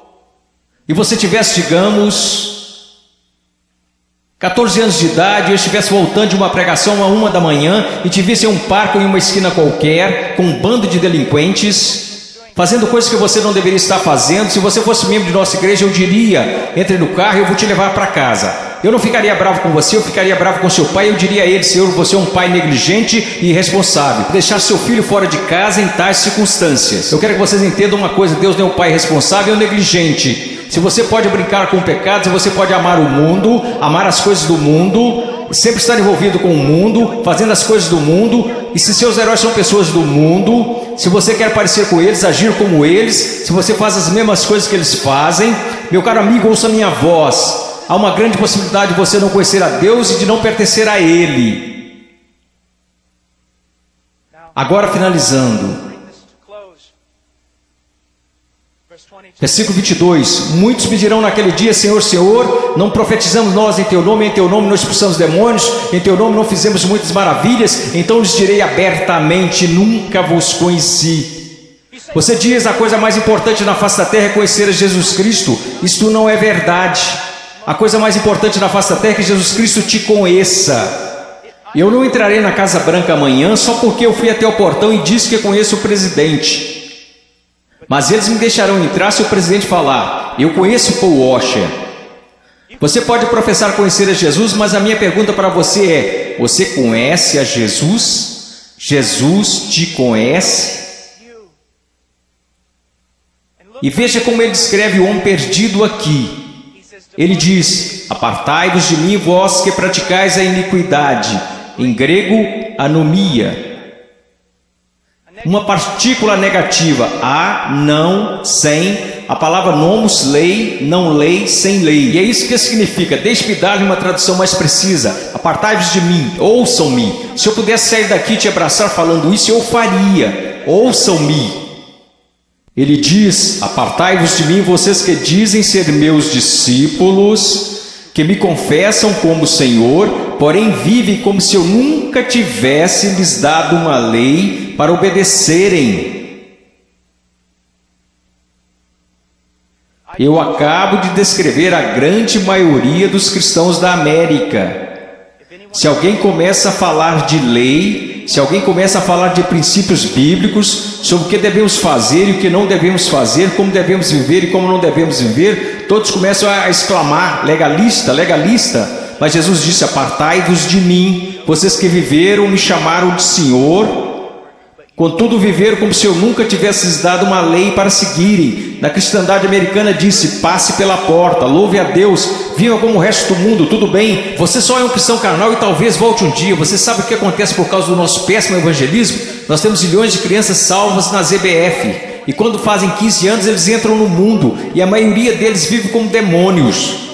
e você tivesse, digamos, 14 anos de idade, e eu estivesse voltando de uma pregação a 1 da manhã e te visse em um parque ou em uma esquina qualquer, com um bando de delinquentes, fazendo coisas que você não deveria estar fazendo, se você fosse membro de nossa igreja, eu diria, entre no carro e eu vou te levar para casa. Eu não ficaria bravo com você, eu ficaria bravo com seu pai, eu diria a ele, Senhor, você é um pai negligente e irresponsável. Deixar seu filho fora de casa em tais circunstâncias. Eu quero que vocês entendam uma coisa, Deus não é um pai responsável ou negligente. Se você pode brincar com o pecado, se você pode amar o mundo, amar as coisas do mundo, sempre estar envolvido com o mundo, fazendo as coisas do mundo, e se seus heróis são pessoas do mundo, se você quer parecer com eles, agir como eles, se você faz as mesmas coisas que eles fazem, meu caro amigo, ouça minha voz. Há uma grande possibilidade de você não conhecer a Deus e de não pertencer a Ele. Versículo 22. Muitos me dirão naquele dia: Senhor, Senhor, não profetizamos nós em teu nome não expulsamos demônios, em teu nome não fizemos muitas maravilhas? Então lhes direi abertamente: nunca vos conheci. Você diz: a coisa mais importante na face da terra é conhecer a Jesus Cristo. Isto não é verdade. A coisa mais importante na face da terra é que Jesus Cristo te conheça. Eu não entrarei na Casa Branca amanhã só porque eu fui até o portão e disse que conheço o presidente. Mas eles me deixarão entrar se o presidente falar: eu conheço Paul Washer. Você pode professar conhecer a Jesus, mas a minha pergunta para você é: você conhece a Jesus? Jesus te conhece? E veja como ele descreve o homem perdido aqui. Ele diz: apartai-vos de mim, vós que praticais a iniquidade. Em grego, anomia. Uma partícula negativa: a, não, sem. A palavra nomos, lei, não lei, sem lei. E é isso que significa. Deixe-me dar-lhe uma tradução mais precisa: apartai-vos de mim, ouçam-me. Se eu pudesse sair daqui e te abraçar falando isso, eu faria. Ouçam-me. Ele diz: apartai-vos de mim, vocês que dizem ser meus discípulos, que me confessam como Senhor, porém vivem como se eu nunca tivesse lhes dado uma lei para obedecerem. Eu acabo de descrever a grande maioria dos cristãos da América. Se alguém começa a falar de lei, se alguém começa a falar de princípios bíblicos, sobre o que devemos fazer e o que não devemos fazer, como devemos viver e como não devemos viver, todos começam a exclamar: legalista, legalista. Mas Jesus disse: apartai-vos de mim, vocês que viveram, me chamaram de Senhor, contudo viveram como se eu nunca tivesse lhes dado uma lei para seguirem. Na cristandade americana disse: passe pela porta, louve a Deus, viva como o resto do mundo, tudo bem, você só é um cristão carnal e talvez volte um dia. Você sabe o que acontece por causa do nosso péssimo evangelismo? Nós temos milhões de crianças salvas na ZBF, e quando fazem 15 anos eles entram no mundo, e a maioria deles vive como demônios.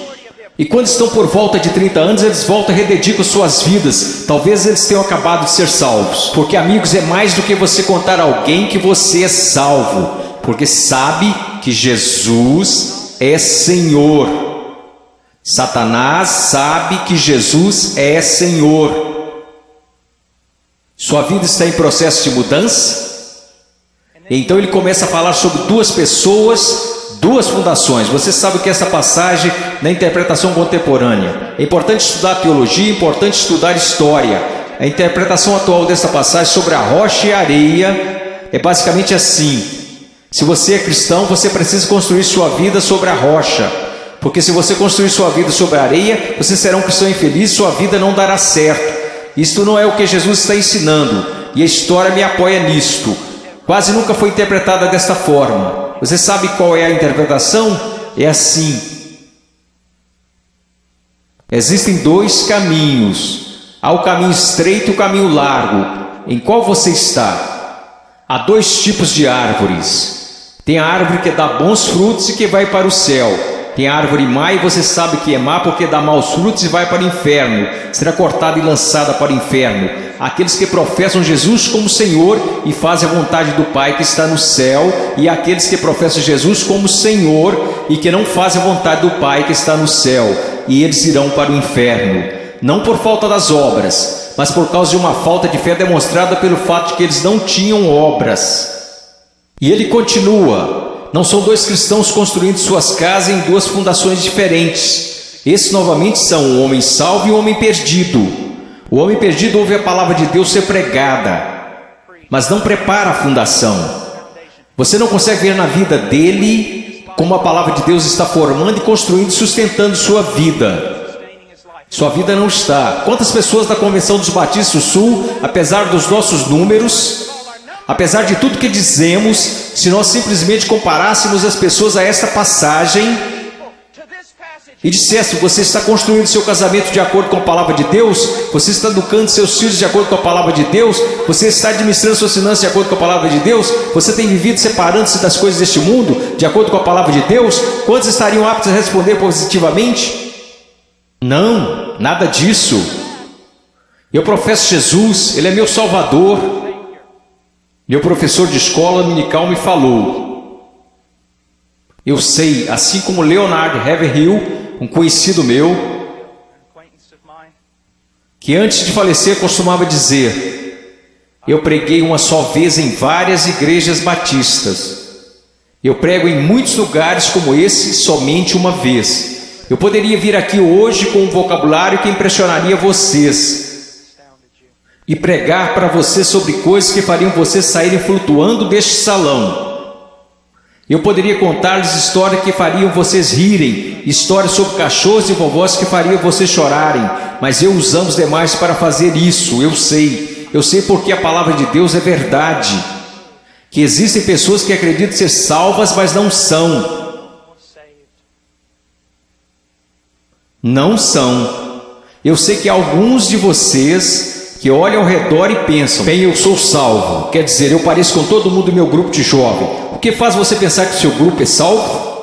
E quando estão por volta de 30 anos, eles voltam e rededicam suas vidas. Talvez eles tenham acabado de ser salvos. Porque, amigos, é mais do que você contar a alguém que você é salvo. Porque sabe que Jesus é Senhor. Satanás sabe que Jesus é Senhor. Sua vida está em processo de mudança? Então ele começa a falar sobre duas pessoas, duas fundações. Você sabe que essa passagem na interpretação contemporânea é importante estudar teologia, é importante estudar história. A interpretação atual dessa passagem sobre a rocha e a areia é basicamente assim: se você é cristão, você precisa construir sua vida sobre a rocha, porque se você construir sua vida sobre a areia, você será um cristão infeliz, sua vida não dará certo. Isto não é o que Jesus está ensinando, e a história me apoia nisto. Quase nunca foi interpretada desta forma. Você sabe qual é a interpretação? É assim: existem dois caminhos. Há o caminho estreito e o caminho largo. Em qual você está? Há dois tipos de árvores. Tem a árvore que dá bons frutos e que vai para o céu. Tem a árvore má e você sabe que é má porque dá maus frutos e vai para o inferno. Será cortada e lançada para o inferno. Aqueles que professam Jesus como Senhor e fazem a vontade do Pai que está no céu, e aqueles que professam Jesus como Senhor e que não fazem a vontade do Pai que está no céu, e eles irão para o inferno, não por falta das obras, mas por causa de uma falta de fé demonstrada pelo fato de que eles não tinham obras. E ele continua: não são dois cristãos construindo suas casas em duas fundações diferentes. Esses novamente são o homem salvo e o homem perdido. O homem perdido ouve a palavra de Deus ser pregada, mas não prepara a fundação. Você não consegue ver na vida dele como a palavra de Deus está formando e construindo e sustentando sua vida. Sua vida não está. Quantas pessoas da Convenção dos Batistas do Sul, apesar dos nossos números, apesar de tudo que dizemos, se nós simplesmente comparássemos as pessoas a esta passagem e dissesse: você está construindo seu casamento de acordo com a palavra de Deus, você está educando seus filhos de acordo com a palavra de Deus, você está administrando suas finanças de acordo com a palavra de Deus, você tem vivido separando-se das coisas deste mundo de acordo com a palavra de Deus, quantos estariam aptos a responder positivamente? Não, nada disso. Eu professo Jesus, Ele é meu Salvador. Meu professor de escola dominical me falou: Eu sei, assim como Leonard Haverhill, um conhecido meu, que antes de falecer costumava dizer: eu preguei uma só vez em várias igrejas batistas. Eu prego em muitos lugares como esse somente uma vez. Eu poderia vir aqui hoje com um vocabulário que impressionaria vocês e pregar para vocês sobre coisas que fariam vocês saírem flutuando deste salão. Eu poderia contar-lhes histórias que fariam vocês rirem, histórias sobre cachorros e vovós que fariam vocês chorarem, mas eu usamos demais para fazer isso. Eu sei porque a palavra de Deus é verdade, que existem pessoas que acreditam ser salvas, mas não são. Não são. Eu sei que alguns de vocês que olham ao redor e pensam: bem, eu sou salvo, quer dizer, eu pareço com todo mundo do meu grupo de jovem. O que faz você pensar que o seu grupo é salvo?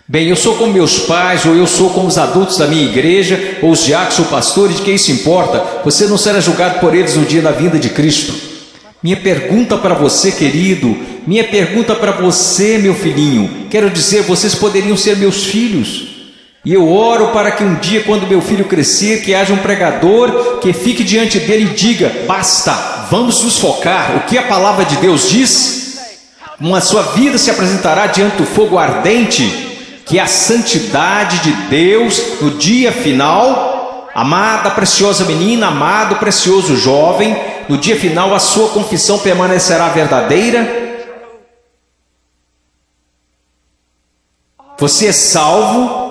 Bem, eu sou como meus pais, ou eu sou como os adultos da minha igreja, ou os diáconos ou pastores, de que isso importa? Você não será julgado por eles no dia da vinda de Cristo. Minha pergunta para você, querido, minha pergunta para você, meu filhinho, quero dizer, vocês poderiam ser meus filhos. E eu oro para que um dia, quando meu filho crescer, que haja um pregador que fique diante dele e diga: basta, vamos nos focar. O que a palavra de Deus diz? Uma sua vida se apresentará diante do fogo ardente, que é a santidade de Deus no dia final. Amada, preciosa menina, amado, precioso jovem, no dia final a sua confissão permanecerá verdadeira. Você é salvo.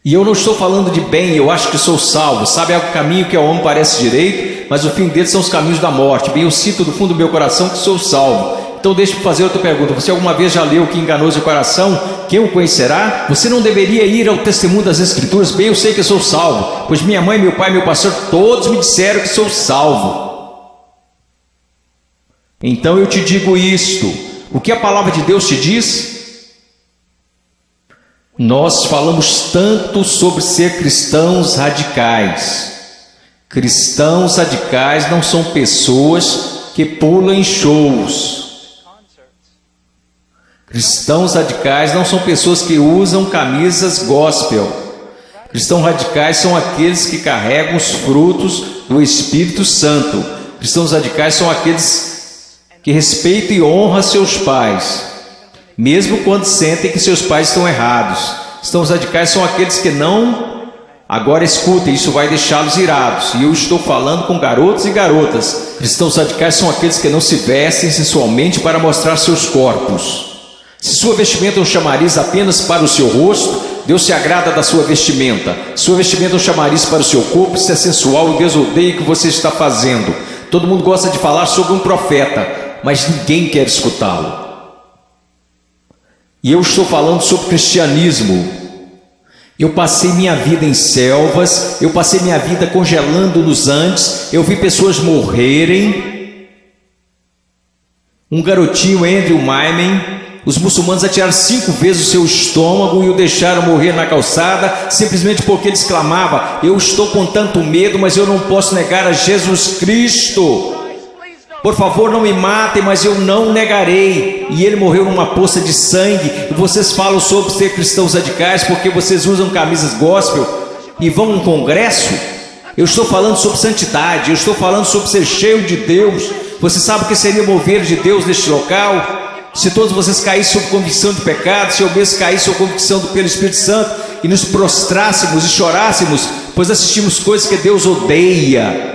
E eu não estou falando de bem, eu acho que sou salvo. Sabe, é o caminho que ao homem parece direito, mas o fim deles são os caminhos da morte. Bem, eu sinto do fundo do meu coração que sou salvo. Então deixe-me fazer outra pergunta. Você alguma vez já leu que enganou seu coração? Quem o conhecerá? Você não deveria ir ao testemunho das Escrituras? Bem, eu sei que sou salvo, pois minha mãe, meu pai, meu pastor, todos me disseram que sou salvo. Então eu te digo isto: o que a palavra de Deus te diz? Nós falamos tanto sobre ser cristãos radicais. Cristãos radicais não são pessoas que pulam em shows. Cristãos radicais não são pessoas que usam camisas gospel. Cristãos radicais são aqueles que carregam os frutos do Espírito Santo. Cristãos radicais são aqueles que respeitam e honram seus pais, mesmo quando sentem que seus pais estão errados. Cristãos radicais são aqueles que não... Agora escutem, isso vai deixá-los irados. E eu estou falando com garotos e garotas. Cristãos radicais são aqueles que não se vestem sensualmente para mostrar seus corpos. Se sua vestimenta é um chamariz apenas para o seu rosto, Deus se agrada da sua vestimenta. Sua vestimenta é um chamariz para o seu corpo, isso é sensual, e Deus odeia o que você está fazendo. Todo mundo gosta de falar sobre um profeta, mas ninguém quer escutá-lo. E eu estou falando sobre cristianismo. Eu passei minha vida em selvas, eu passei minha vida congelando nos Andes, eu vi pessoas morrerem. Um garotinho, Andrew Maiman, os muçulmanos atiraram 5 vezes o seu estômago e o deixaram morrer na calçada, simplesmente porque ele exclamava: eu estou com tanto medo, mas eu não posso negar a Jesus Cristo. Por favor, não me matem, mas eu não negarei. E ele morreu numa poça de sangue. E vocês falam sobre ser cristãos radicais porque vocês usam camisas gospel e vão a um congresso? Eu estou falando sobre santidade, eu estou falando sobre ser cheio de Deus. Você sabe o que seria mover de Deus neste local? Se todos vocês caíssem sob convicção de pecado, se eu mesmo caísse sob convicção pelo Espírito Santo e nos prostrássemos e chorássemos, pois assistimos coisas que Deus odeia.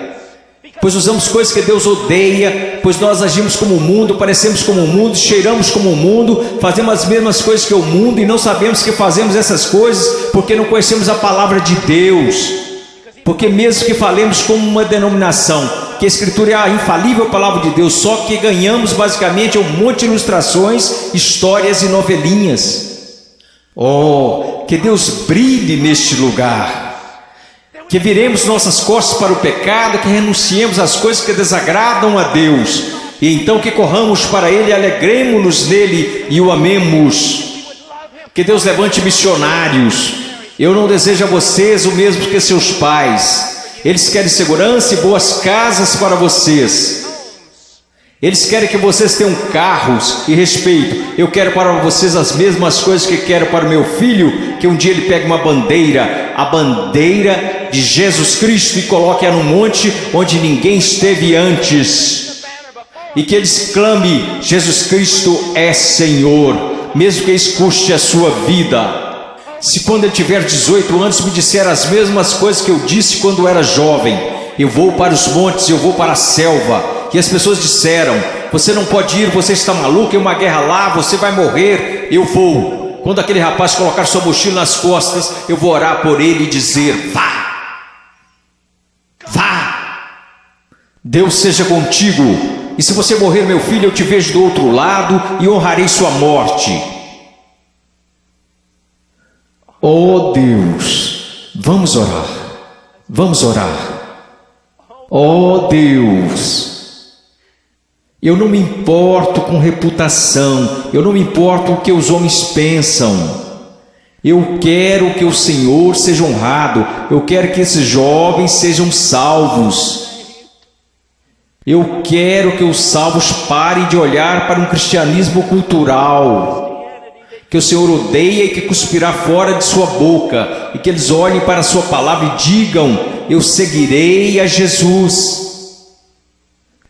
Pois usamos coisas que Deus odeia, pois nós agimos como o mundo, parecemos como o mundo, cheiramos como o mundo, fazemos as mesmas coisas que o mundo e não sabemos que fazemos essas coisas porque não conhecemos a palavra de Deus. Porque mesmo que falemos como uma denominação, que a Escritura é a infalível palavra de Deus, só que ganhamos basicamente um monte de ilustrações, histórias e novelinhas. Oh, que Deus brilhe neste lugar. Que viremos nossas costas para o pecado, que renunciemos às coisas que desagradam a Deus, e então que corramos para Ele, alegremos-nos nele e o amemos. Que Deus levante missionários. Eu não desejo a vocês o mesmo que seus pais. Eles querem segurança e boas casas para vocês. Eles querem que vocês tenham carros e respeito. Eu quero para vocês as mesmas coisas que quero para o meu filho, que um dia ele pegue uma bandeira, a bandeira de Jesus Cristo, e coloque-a num monte onde ninguém esteve antes, e que eles clamem: Jesus Cristo é Senhor, mesmo que isso custe a sua vida. Se quando ele tiver 18 anos me disser as mesmas coisas que eu disse quando era jovem: eu vou para os montes, eu vou para a selva, e as pessoas disseram: você não pode ir, você está maluco, é uma guerra lá, você vai morrer. Eu vou. Quando aquele rapaz colocar sua mochila nas costas, eu vou orar por ele e dizer: vá, vá, Deus seja contigo, e se você morrer, meu filho, eu te vejo do outro lado e honrarei sua morte. Oh Deus, vamos orar, vamos orar. Oh Deus, eu não me importo com reputação, eu não me importo com o que os homens pensam. Eu quero que o Senhor seja honrado, eu quero que esses jovens sejam salvos. Eu quero que os salvos parem de olhar para um cristianismo cultural, que o Senhor odeia e que cuspirá fora de sua boca, e que eles olhem para a sua palavra e digam: eu seguirei a Jesus.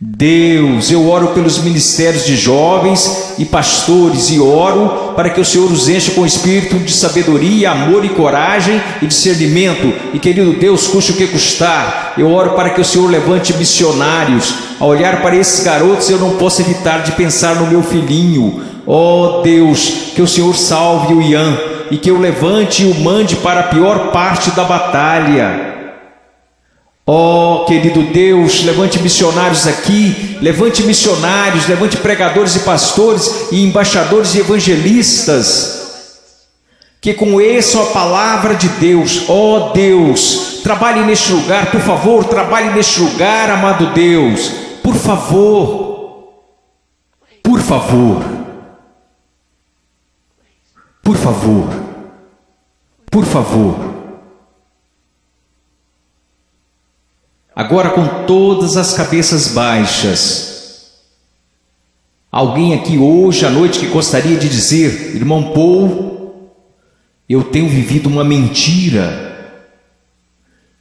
Deus, eu oro pelos ministérios de jovens e pastores, e oro para que o Senhor os encha com espírito de sabedoria, amor e coragem e discernimento, e querido Deus, custe o que custar, eu oro para que o Senhor levante missionários. Ao olhar para esses garotos, eu não posso evitar de pensar no meu filhinho. Oh Deus, que o Senhor salve o Ian, e que o levante e o mande para a pior parte da batalha. Oh, querido Deus, levante missionários aqui, levante missionários, levante pregadores e pastores e embaixadores e evangelistas, que conheçam a palavra de Deus. Oh Deus, trabalhe neste lugar, por favor, trabalhe neste lugar, amado Deus, por favor, por favor, por favor, por favor. Agora, com todas as cabeças baixas, alguém aqui hoje à noite que gostaria de dizer: irmão Paul, eu tenho vivido uma mentira.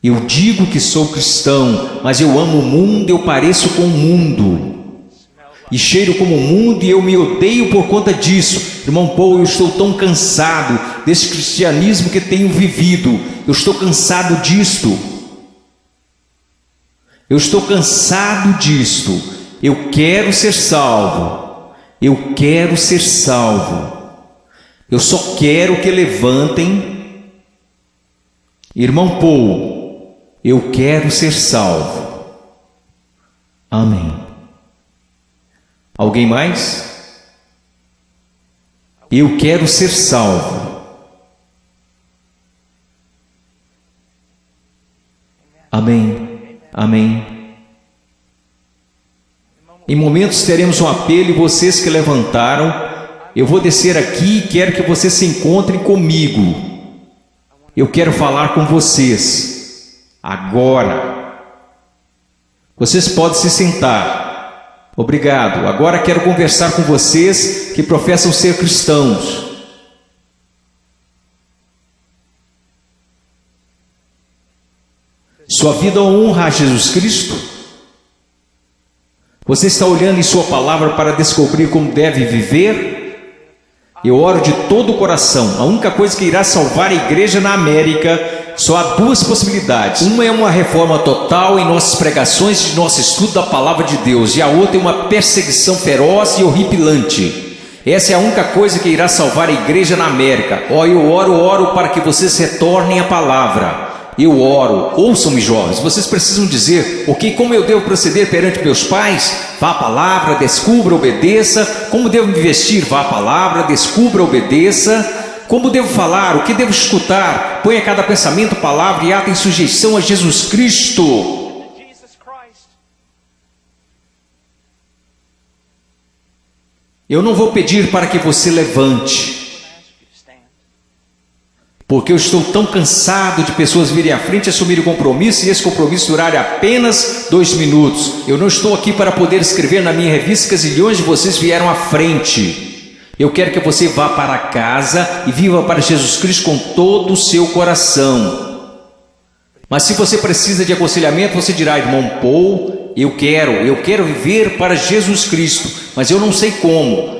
Eu digo que sou cristão, mas eu amo o mundo, eu pareço com o mundo, e cheiro como o mundo, e eu me odeio por conta disso. Irmão Paul, eu estou tão cansado desse cristianismo que tenho vivido, eu estou cansado disto. Eu estou cansado disto. Eu quero ser salvo. Eu quero ser salvo. Eu só quero que levantem. Irmão Paul, eu quero ser salvo. Amém. Alguém mais? Eu quero ser salvo. Amém. Amém. Em momentos teremos um apelo, e vocês que levantaram, eu vou descer aqui e quero que vocês se encontrem comigo. Eu quero falar com vocês agora. Vocês podem se sentar. Obrigado. Agora quero conversar com vocês que professam ser cristãos. Sua vida honra a Jesus Cristo? Você está olhando em sua palavra para descobrir como deve viver? Eu oro de todo o coração. A única coisa que irá salvar a igreja na América, só há duas possibilidades. Uma é uma reforma total em nossas pregações, de nosso estudo da palavra de Deus, e a outra é uma perseguição feroz e horripilante. Essa é a única coisa que irá salvar a igreja na América. Eu oro para que vocês retornem à palavra. Eu oro, ouçam-me jovens, vocês precisam dizer: ok, como eu devo proceder perante meus pais? Vá à palavra, descubra, obedeça. Como devo me vestir? Vá à palavra, descubra, obedeça. Como devo falar? O que devo escutar? Ponha cada pensamento, palavra e ato em sujeição a Jesus Cristo. Eu não vou pedir para que você levante. Porque eu estou tão cansado de pessoas virem à frente e assumirem o compromisso e esse compromisso durar apenas 2 minutos. Eu não estou aqui para poder escrever na minha revista que zilhões de vocês vieram à frente. Eu quero que você vá para casa e viva para Jesus Cristo com todo o seu coração. Mas se você precisa de aconselhamento, você dirá: irmão Paul, eu quero viver para Jesus Cristo, mas eu não sei como.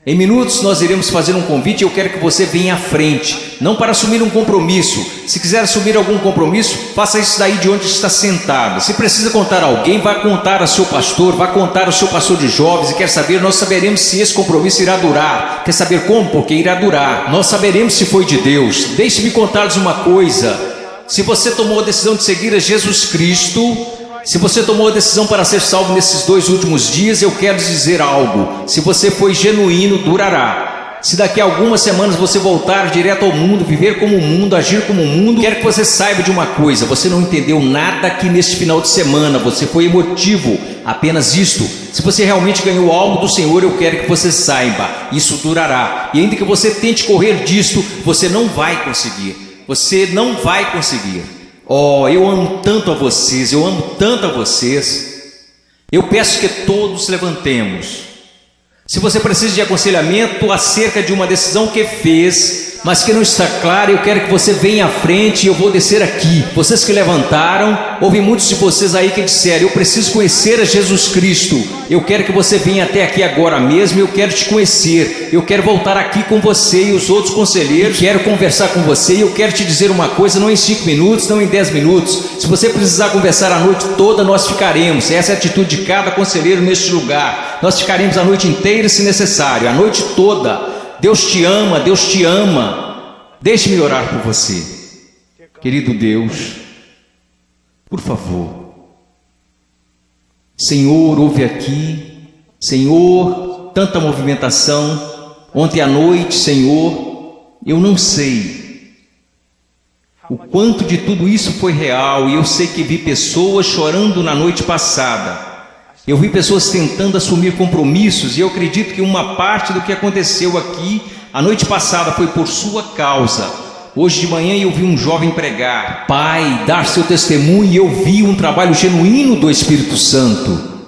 Em minutos nós iremos fazer um convite e eu quero que você venha à frente, não para assumir um compromisso. Se quiser assumir algum compromisso, faça isso daí de onde está sentado. Se precisa contar a alguém, vá contar ao seu pastor, vá contar ao seu pastor de jovens e quer saber, nós saberemos se esse compromisso irá durar. Quer saber como? Porque irá durar. Nós saberemos se foi de Deus. Deixe-me contar-lhes uma coisa. Se você tomou a decisão de seguir a Jesus Cristo, se você tomou a decisão para ser salvo nesses 2 últimos dias, eu quero dizer algo: se você foi genuíno, durará. Se daqui a algumas semanas você voltar direto ao mundo, viver como o mundo, agir como o mundo, quero que você saiba de uma coisa: você não entendeu nada aqui neste final de semana, você foi emotivo, apenas isto. Se você realmente ganhou algo do Senhor, eu quero que você saiba, isso durará. E ainda que você tente correr disto, você não vai conseguir. Oh, eu amo tanto a vocês, Eu peço que todos levantemos. Se você precisa de aconselhamento acerca de uma decisão que fez, mas que não está clara, eu quero que você venha à frente e eu vou descer aqui. Vocês que levantaram, houve muitos de vocês aí que disseram: eu preciso conhecer a Jesus Cristo. Eu quero que você venha até aqui agora mesmo, eu quero te conhecer. Eu quero voltar aqui com você e os outros conselheiros. Quero conversar com você e eu quero te dizer uma coisa, não em 5 minutos, não em 10 minutos. Se você precisar conversar a noite toda, nós ficaremos. Essa é a atitude de cada conselheiro neste lugar. Nós ficaremos a noite inteira se necessário, a noite toda. Deus te ama. Deixe-me orar por você. Querido Deus, por favor, Senhor, ouve aqui. Senhor, tanta movimentação. Ontem à noite, Senhor, eu não sei o quanto de tudo isso foi real, e eu sei que vi pessoas chorando na noite passada. Eu vi pessoas tentando assumir compromissos, e eu acredito que uma parte do que aconteceu aqui a noite passada foi por sua causa. Hoje de manhã eu vi um jovem pregar, Pai, dar seu testemunho, e eu vi um trabalho genuíno do Espírito Santo.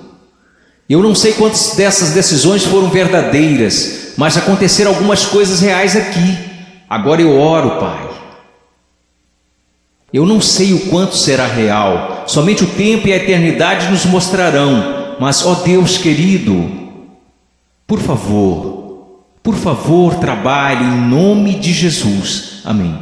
Eu não sei quantas dessas decisões foram verdadeiras, mas aconteceram algumas coisas reais aqui. Agora eu oro, Pai. Eu não sei o quanto será real, somente o tempo e a eternidade nos mostrarão. Mas, ó Deus querido, por favor, trabalhe em nome de Jesus. Amém.